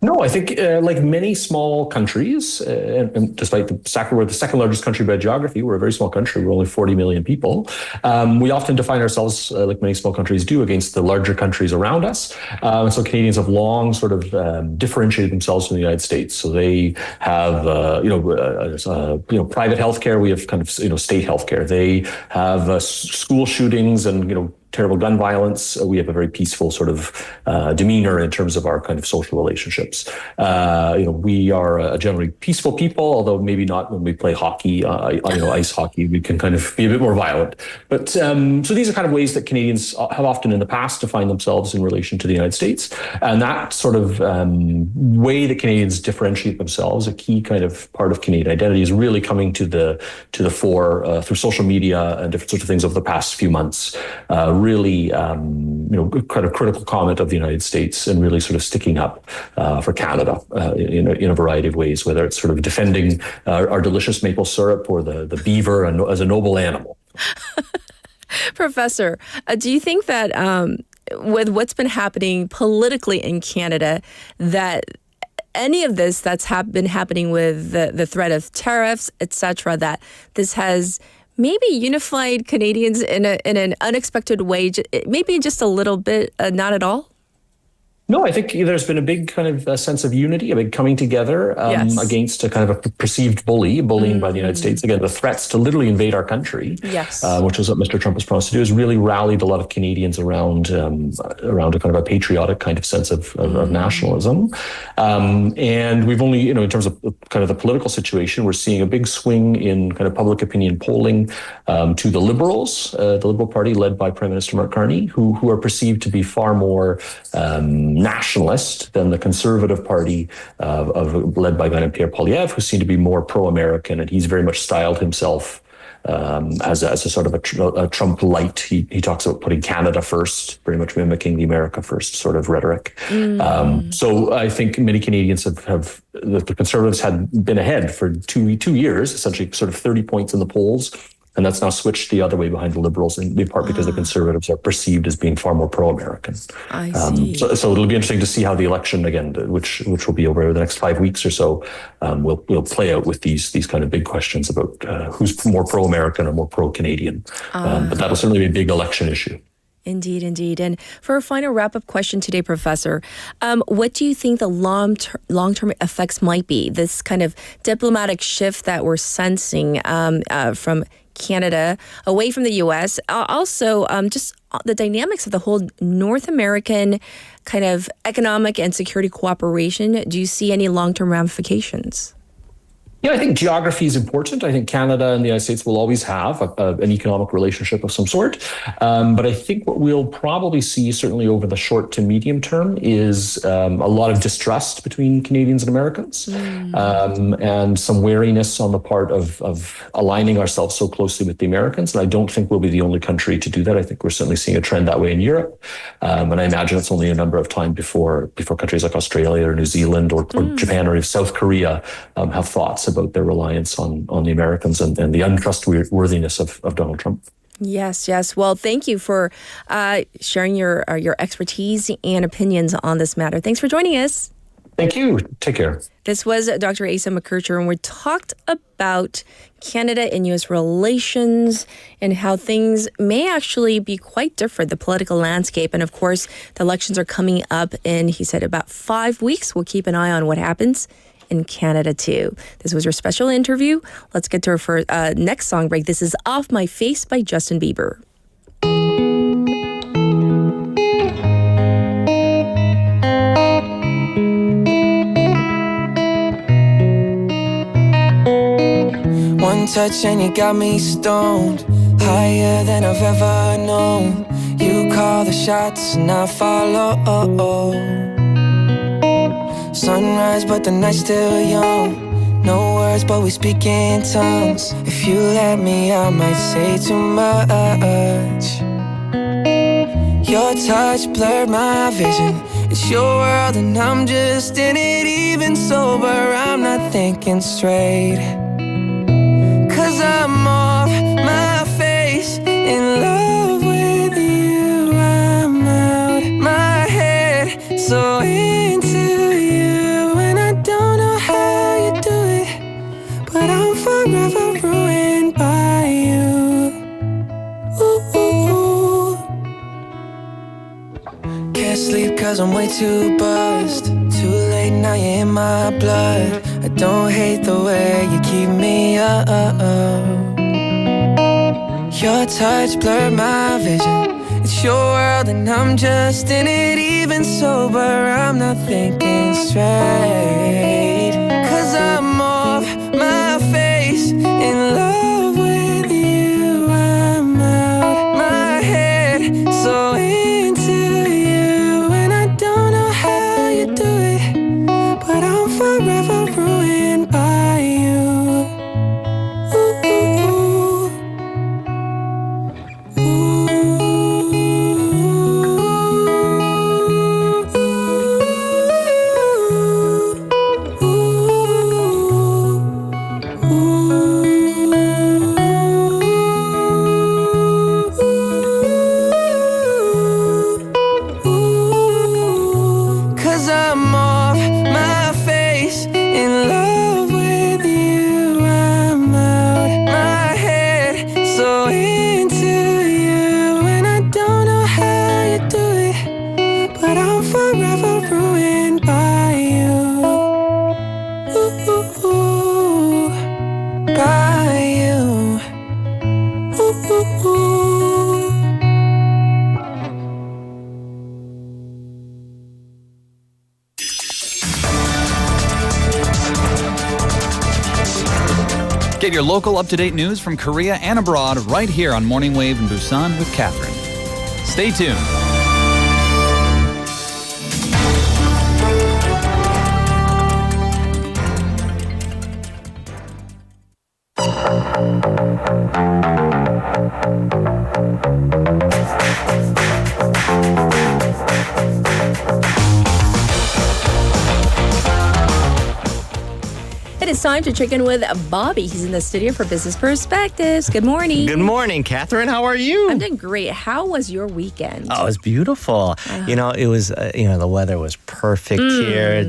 No, I think like many small countries, and despite we're the second largest country by geography, we're a very small country. We're only 40 million people. We often define ourselves, like many small countries do, against the larger countries around us. And so Canadians have long sort of differentiated themselves from the United States. So they have, private healthcare. We have kind of, state healthcare. They have school shootings and, terrible gun violence. We have a very peaceful sort of demeanor in terms of our kind of social relationships. We are a generally peaceful people, although maybe not when we play hockey, ice hockey, we can kind of be a bit more violent. But so these are kind of ways that Canadians have often in the past defined themselves in relation to the United States. And that sort of way that Canadians differentiate themselves, a key kind of part of Canadian identity, is really coming to the fore through social media and different sorts of things over the past few months. Really, kind of critical comment of the United States and really sort of sticking up for Canada in a variety of ways, whether it's sort of defending our delicious maple syrup or the beaver as a noble animal. Professor, do you think that with what's been happening politically in Canada, that any of this that's been happening with the threat of tariffs, etc., that this has maybe unified Canadians in an unexpected way, maybe just a little bit, not at all? No, I think there's been a big kind of sense of unity, a big coming together against a kind of a perceived bullying by the United States. Again, the threats to literally invade our country, which was what Mr. Trump was promised to do, has really rallied a lot of Canadians around a kind of a patriotic kind of sense of nationalism. And we've only, in terms of kind of the political situation, we're seeing a big swing in kind of public opinion polling to the Liberals, the Liberal Party led by Prime Minister Mark Carney, who are perceived to be far more nationalist than the Conservative Party led by a guy named Pierre Poilievre, who seemed to be more pro-American, and he's very much styled himself as a sort of a Trump light. He talks about putting Canada first, very much mimicking the America first sort of rhetoric. So I think many Canadians have the Conservatives had been ahead for two years, essentially sort of 30 points in the polls. And that's now switched the other way behind the Liberals, in big part because the Conservatives are perceived as being far more pro-American. I see. So it'll be interesting to see how the election, again, which will be over the next 5 weeks or so, will play out with these kind of big questions about who's more pro-American or more pro-Canadian. But that'll certainly be a big election issue. Indeed, indeed. And for a final wrap-up question today, Professor, what do you think the long-term effects might be? This kind of diplomatic shift that we're sensing from Canada away from the U.S., also just the dynamics of the whole North American kind of economic and security cooperation. Do you see any long-term ramifications? Yeah, I think geography is important. I think Canada and the United States will always have an economic relationship of some sort. But I think what we'll probably see, certainly over the short to medium term, is a lot of distrust between Canadians and Americans, and some wariness on the part of aligning ourselves so closely with the Americans. And I don't think we'll be the only country to do that. I think we're certainly seeing a trend that way in Europe. And I imagine it's only a number of time before countries like Australia or New Zealand or Japan or even South Korea have thoughts about their reliance on the Americans and the untrustworthiness of Donald Trump. Yes, yes. Well, thank you for sharing your expertise and opinions on this matter. Thanks for joining us. Thank you. Take care. This was Dr. Asa McKercher, and we talked about Canada and U.S. relations and how things may actually be quite different, the political landscape. And of course, the elections are coming up in, he said, about 5 weeks. We'll keep an eye on what happens in Canada too. This was your special interview. Let's get to our next song break. This is Off My Face by Justin Bieber. One touch and you got me stoned, higher than I've ever known. You call the shots and I follow. Sunrise, but the night's still young. No words, but we speak in tongues. If you let me, I might say too much. Your touch blurred my vision. It's your world and I'm just in it. Even sober, I'm not thinking straight. 'Cause I'm off my face, in love with you. I'm out my head, so into you. And I don't know how you do it, but I'm forever ruined by you. Ooh. Can't sleep 'cause I'm way too buzzed. Too late now, you're in my blood. I don't hate the way you keep me up. Your touch blurred my vision. It's your world and I'm just in it. Even sober, I'm not thinking straight. 'Cause I'm off my face, in love with you. I'm out my head, so into you. And I don't know how you do it, but I'm forever ruined by you. Ooh, ooh, Get your local up-to-date news from Korea and abroad right here on Morning Wave in Busan with Catherine. Stay tuned. It's time to check in with Bobby. He's in the studio for Business Perspectives. Good morning. Good morning, Catherine. How are you? I'm doing great. How was your weekend? Oh, it was beautiful. It was, the weather was perfect here.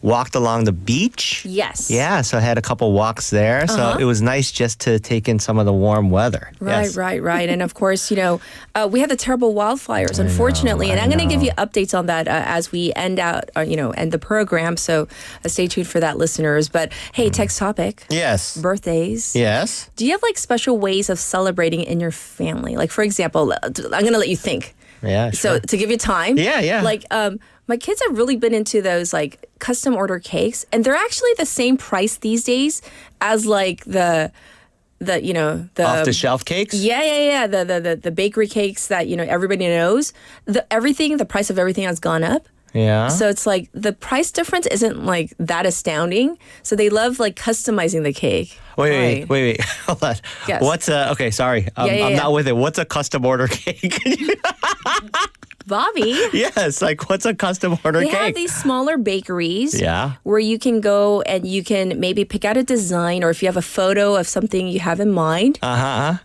Walked along the beach. Yes. Yeah, so I had a couple walks there. So it was nice just to take in some of the warm weather. Right, Yes. right. And of course, we had the terrible wildfires, unfortunately. And I'm going to give you updates on that as we end the program. So stay tuned for that, listeners. But hey, text topic. Yes. Birthdays. Yes. Do you have special ways of celebrating in your family? Like, for example, I'm going to let you think. Yeah, sure. So to give you time. Yeah. My kids have really been into those custom order cakes, and they're actually the same price these days as the off the shelf cakes. Yeah. The bakery cakes that everybody knows. The price of everything has gone up. Yeah. So it's the price difference isn't that astounding. So they love customizing the cake. Wait. Hold on. Yes. What's okay, sorry. I'm not with it. What's a custom order cake? Bobby. Yes, what's a custom order They cake? have these smaller bakeries Yeah. where you can go and you can maybe pick out a design, or if you have a photo of something you have in mind,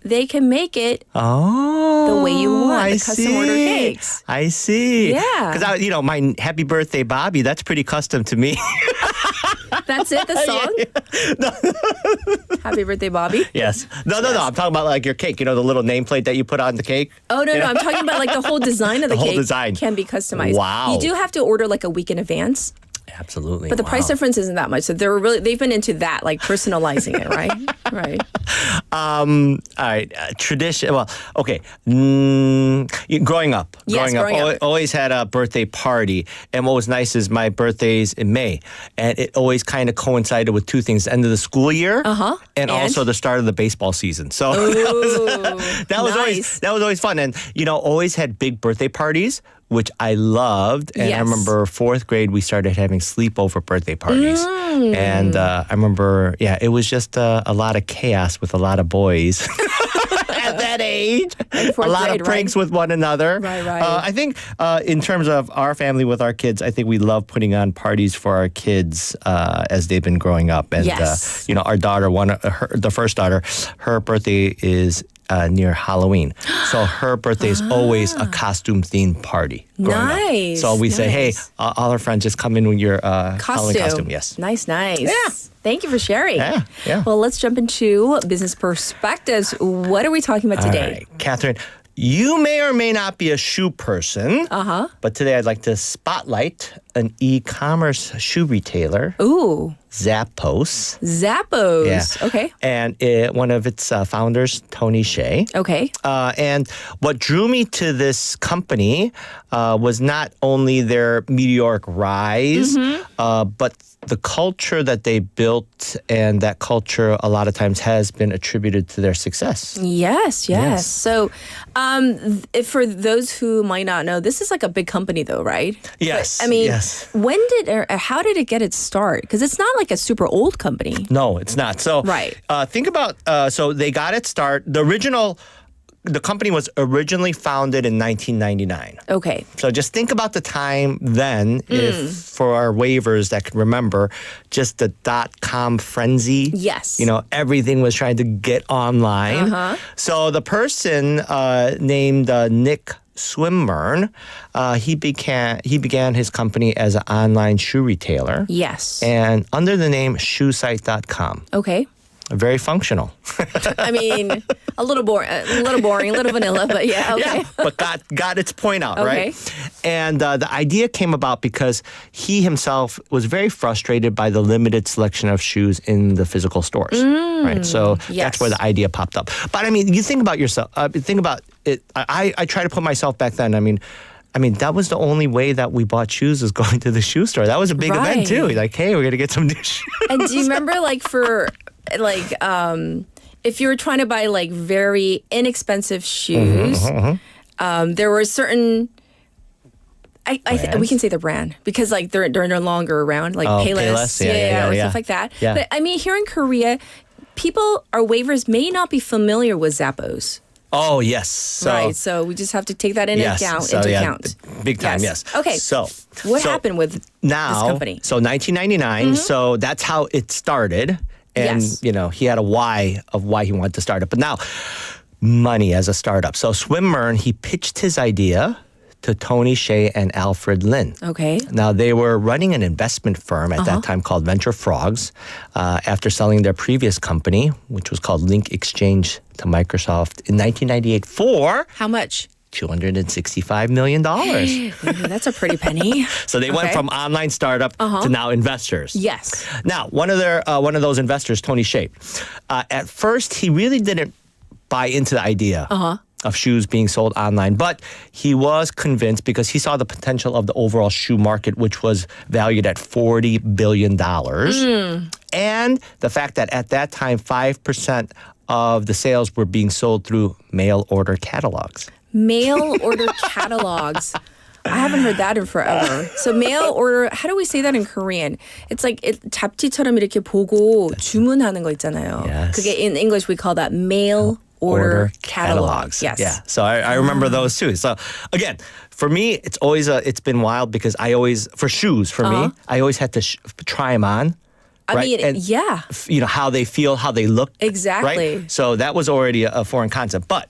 they can make it the way you want, the custom order cakes. I see. Yeah. Because, my happy birthday, Bobby, that's pretty custom to me. That's it, the song? Happy birthday, Bobby? Yes. No. I'm talking about your cake, the little nameplate that you put on the cake. Oh, no. I'm talking about the whole design of the cake design can be customized. Wow. You do have to order a week in advance. Absolutely. But the price difference isn't that much. So they've been into that, personalizing it, right? Right. All right. Tradition. Well, okay. Growing up, always had a birthday party. And what was nice is my birthday's in May. And it always kind of coincided with two things: the end of the school year and also the start of the baseball season. So that was always fun. And, always had big birthday parties, which I loved. And I remember 4th grade, we started having sleepover birthday parties. And I remember, it was just a lot of chaos with a lot of boys. At that age, a lot of pranks with one another. Right. I think in terms of our family with our kids, I think we love putting on parties for our kids as they've been growing up. And, our daughter, the first daughter, her birthday is near Halloween. So her birthday is always a costume-themed party. Nice. So we say, hey, all our friends, just come in with your Halloween costume. Yes. Nice. Yeah. Thank you for sharing. Yeah. Well, let's jump into Business Perspectives. What are we talking about today? All right, Catherine, you may or may not be a shoe person. But today I'd like to spotlight an e-commerce shoe retailer. Ooh. Zappos. Yeah. Okay. And one of its founders, Tony Hsieh. Okay. And what drew me to this company was not only their meteoric rise, but the culture that they built, and that culture a lot of times has been attributed to their success. Yes. So if for those who might not know, this is like a big company though, right? Yes. But, I mean, yes. when did or how did it get its start? Because it's not like a super old company. No, it's not. So right. Think about, so they got its start. The company was originally founded in 1999. Okay. So just think about the time then, if for our waivers that can remember, just the .com frenzy. Yes. Everything was trying to get online. So the person named Nick Swinburne, he began his company as an online shoe retailer. Yes. And under the name shoesite.com. Okay. Very functional. I mean, a little boring, a little vanilla, but yeah, okay. Yeah, but got its point out, Okay. right? And the idea came about because he himself was very frustrated by the limited selection of shoes in the physical stores, right? So that's where the idea popped up. But I mean, you think about yourself. Think about it. I try to put myself back then. I mean, that was the only way that we bought shoes, was going to the shoe store. That was a big event too. Like, hey, we're gonna get some new shoes. And do you remember, if you were trying to buy like very inexpensive shoes, there were certain. We can say the brand because like they're no longer around, like Payless, or stuff like that. Yeah. But I mean, here in Korea, our waivers may not be familiar with Zappos. Oh yes, Right, so we just have to take that into account. Big time, yes. Okay. So what happened with this company? So 1999. So that's how it started, and he had a why of why he wanted to start it. But now, money as a startup. So Swinburne, he pitched his idea to Tony Hsieh and Alfred Lin. Okay. Now, they were running an investment firm at that time called Venture Frogs after selling their previous company, which was called Link Exchange, to Microsoft in 1998 for... How much? $265 million. That's a pretty penny. So they went from online startup to now investors. Yes. Now, one of those investors, Tony Hsieh, at first, he really didn't buy into the idea of shoes being sold online. But he was convinced because he saw the potential of the overall shoe market, which was valued at $40 billion. And the fact that at that time, 5% of the sales were being sold through mail order catalogs. Mail order catalogs. I haven't heard that in forever. So mail order, how do we say that in Korean? It's like 잡지처럼 이렇게 보고 주문하는 거 있잖아요. Yes. 그게 in English we call that mail order catalogs. Yes. Yeah. So I remember those too. So again, for me, it's been wild because for shoes, me, I always had to try them on. I mean, and, how they feel, how they look. Exactly. Right? So that was already a foreign concept. But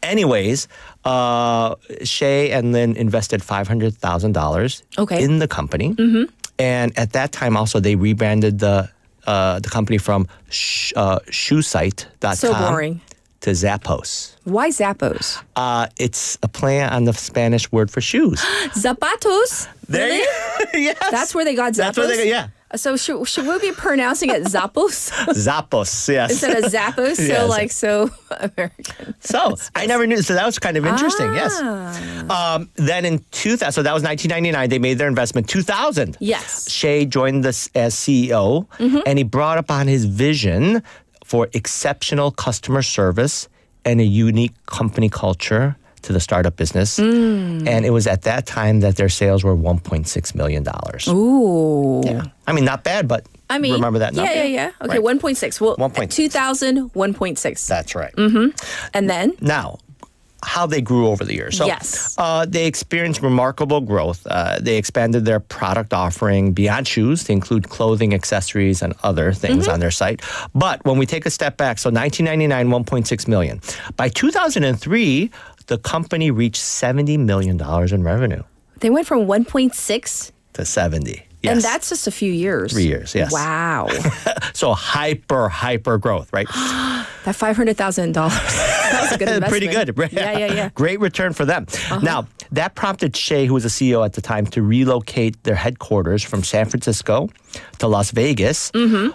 anyways, Hsieh and Lin invested $500,000 in the company. And at that time also, they rebranded the company from shoesite.com. So boring. To Zappos. Why Zappos? It's a play on the Spanish word for shoes. Zapatos? Really? Yes. That's where they got Zappos? That's where they got, yeah. So should we be pronouncing it Zappos? Zappos, yes. Instead of Zappos, Yes. so American. So I never knew. So that was kind of interesting, yes. Then in 2000, so that was 1999, they made their investment. 2000, yes. Hsieh joined as CEO, and he brought upon his vision for exceptional customer service and a unique company culture to the startup business. And it was at that time that their sales were $1.6 million. Ooh. Yeah. I mean, not bad, but remember that number? Yeah. Okay, right. 1.6. Well, 1.6. 2000, 1.6. That's right. And then? Now, how they grew over the years. So, yes. They experienced remarkable growth. They expanded their product offering beyond shoes to include clothing, accessories, and other things on their site. But when we take a step back, so 1999, 1.6 million. By 2003, the company reached $70 million in revenue. They went from 1.6 to 70. Yes. And that's just a few years. 3 years, yes. Wow. So hyper growth, right? That $500,000. That was a good investment. Pretty good. Yeah. Great return for them. Now, That prompted Shea, who was the CEO at the time, to relocate their headquarters from San Francisco to Las Vegas.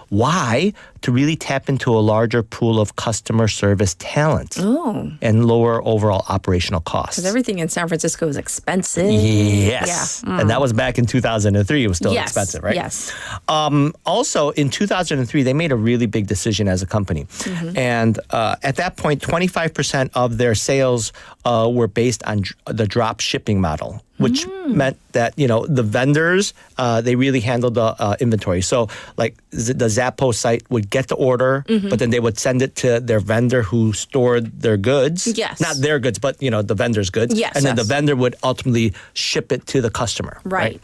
Why? To really tap into a larger pool of customer service talent and lower overall operational costs. Because everything in San Francisco is expensive. Yes. Yeah. And that was back in 2003. It was still Yes. expensive, right? Yes. Also, in 2003, they made a really big decision as a company. And at that point, 25% of their sales were based on the drop shipping model, which meant that, the vendors, they really handled the inventory. So like the Zappos site would get the order, but then they would send it to their vendor who stored their goods. Yes. Not their goods, but, the vendor's goods. Yes, and then the yes. vendor would ultimately ship it to the customer. Right.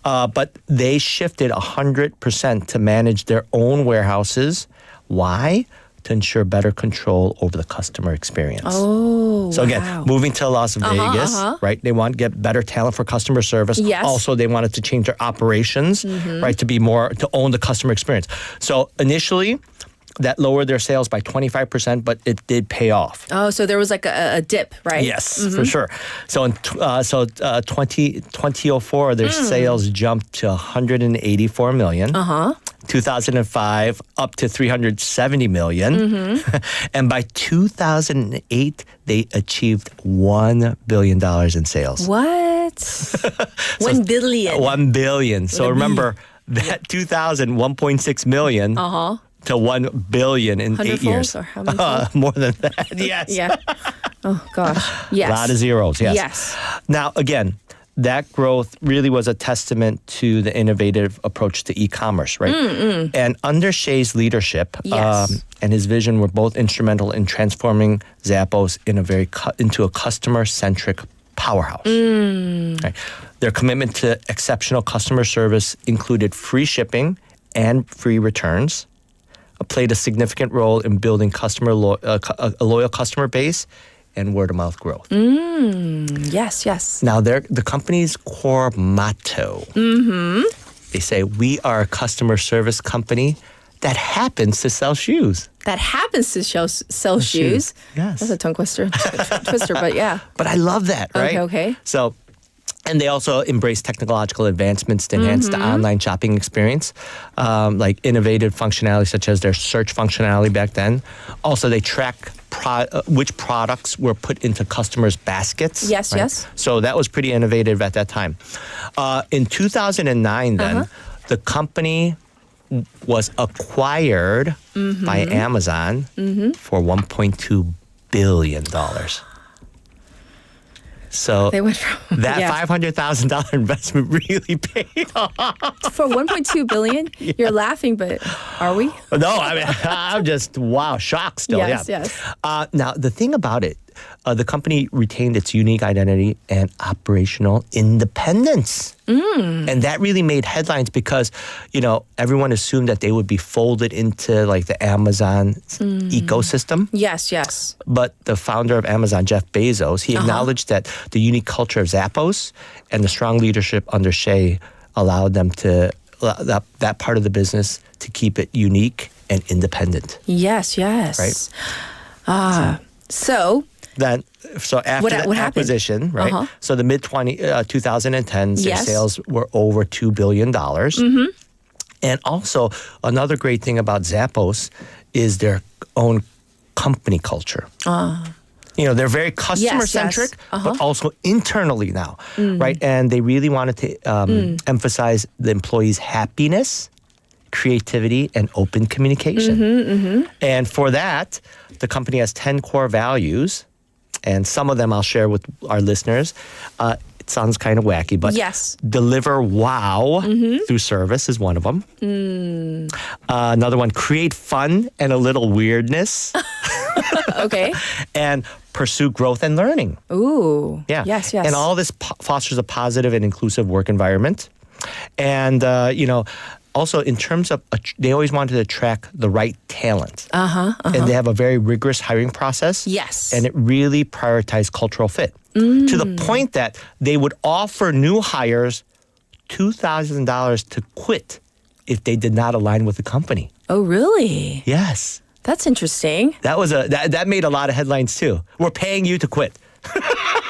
But they shifted 100% to manage their own warehouses. Why? To ensure better control over the customer experience. Oh, So again, wow. moving to Las Vegas, right? They want to get better talent for customer service. Yes. Also, they wanted to change their operations, right, to own the customer experience. So initially, that lowered their sales by 25%, but it did pay off. Oh, so there was like a dip, right? Yes, for sure. So in 2004, their sales jumped to $184 million. 2005 up to $370 million. And by 2008, they achieved $1 billion in sales. What? 1 billion. $1 billion. So remember that 1.6 million to 1 billion in 8 years. Or how many? More than that. Yes. Yeah. Oh gosh. Yes. A lot of zeros. Yes. Yes. Now again, that growth really was a testament to the innovative approach to e-commerce, right? And under Shea's leadership Yes. and his vision were both instrumental in transforming Zappos into a customer-centric powerhouse. Right? Their commitment to exceptional customer service included free shipping and free returns, played a significant role in building a loyal customer base and word-of-mouth growth. Yes, yes. Now, the company's core motto, they say, we are a customer service company that happens to sell shoes. That happens to sell shoes. Yes. That's a tongue twister, but yeah. But I love that, right? Okay. So, and they also embrace technological advancements to enhance the online shopping experience, like innovative functionality such as their search functionality back then. Also, they track which products were put into customers' baskets. Yes, right? yes. So that was pretty innovative at that time. In 2009, then, the company was acquired by Amazon for $1.2 billion. So They went from that $500,000 investment really paid off. for 1.2 billion. You're laughing, but are we? No, I mean, I'm just, shocked still. Yes, yeah. yes. Now, the thing about it, the company retained its unique identity and operational independence. And that really made headlines because, everyone assumed that they would be folded into like the Amazon ecosystem. Yes, yes. But the founder of Amazon, Jeff Bezos, he acknowledged that the unique culture of Zappos and the strong leadership under Shea allowed them to, that part of the business to keep it unique and independent. Yes, yes. Right? So after What that happened? acquisition, right? So the mid 2010s, their Yes. sales were over $2 billion. And also another great thing about Zappos is their own company culture. They're very customer centric, but also internally now, right? And they really wanted to emphasize the employees' happiness, creativity, and open communication. And for that, the company has 10 core values, and some of them I'll share with our listeners. It sounds kind of wacky, but yes. Deliver wow through service is one of them. Another one, create fun and a little weirdness. Okay. And pursue growth and learning. Ooh. Yeah. Yes, yes. And all this fosters a positive and inclusive work environment. And, also, in terms of, they always wanted to attract the right talent. And they have a very rigorous hiring process. Yes. And it really prioritized cultural fit to the point that they would offer new hires $2,000 to quit if they did not align with the company. Oh, really? Yes. That's interesting. That was that made a lot of headlines too. We're paying you to quit.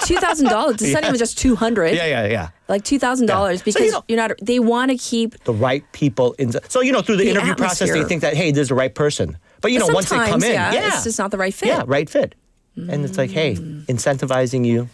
$2,000. It's not even just $200. Yeah. Like $2,000 because you're not. They want to keep the right people in. So through the interview process, they think that this is the right person. But once they come in, it's just not the right fit. Yeah, right fit. And it's like, hey, incentivizing you.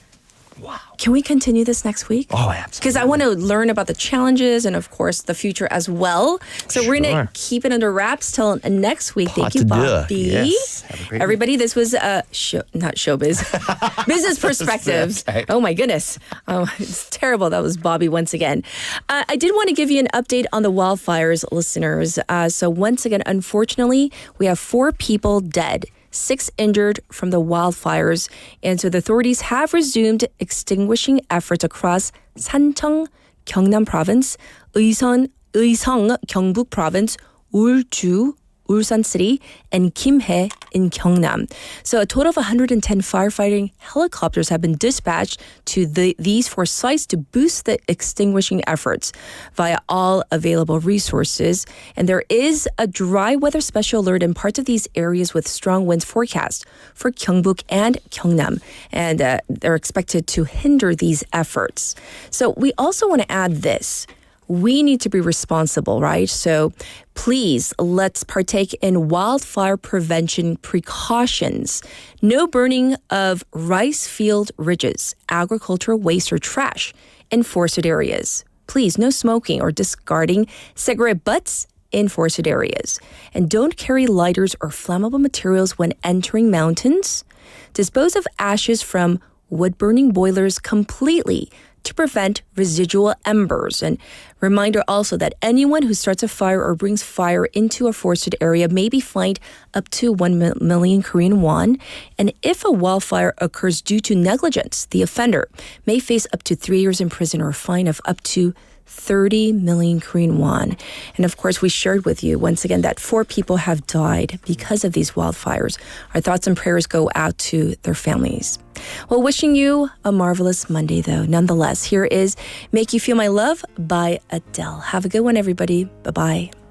Wow. Can we continue this next week? Oh, absolutely. Because I want to learn about the challenges and, of course, the future as well. So we're going to keep it under wraps till next week. Thank you, Bobby. Yes. Have a great Everybody, this was not showbiz, Business Perspectives. Right. Oh, my goodness. Oh, it's terrible. That was Bobby once again. I did want to give you an update on the wildfires, listeners. So once again, unfortunately, we have 4 people dead. 6 injured from the wildfires. And so the authorities have resumed extinguishing efforts across 산청, 경남 province, 의성, 경북 province, 울주, Ulsan City, and Kimhae in Gyeongnam. So a total of 110 firefighting helicopters have been dispatched to these 4 sites to boost the extinguishing efforts via all available resources. And there is a dry weather special alert in parts of these areas with strong winds forecast for Gyeongbuk and Gyeongnam. And they're expected to hinder these efforts. So we also want to add this. We need to be responsible, right? So please, let's partake in wildfire prevention precautions. No burning of rice field ridges, agricultural waste or trash in forested areas. Please, no smoking or discarding cigarette butts in forested areas. And don't carry lighters or flammable materials when entering mountains. Dispose of ashes from wood-burning boilers completely to prevent residual embers. And reminder also that anyone who starts a fire or brings fire into a forested area may be fined up to 1 million Korean won. And if a wildfire occurs due to negligence, the offender may face up to 3 years in prison or a fine of up to 30 million Korean won. And of course, we shared with you once again that 4 people have died because of these wildfires. Our thoughts and prayers go out to their families. Well, wishing you a marvelous Monday, though. Nonetheless, here is Make You Feel My Love by Adele. Have a good one, everybody. Bye-bye.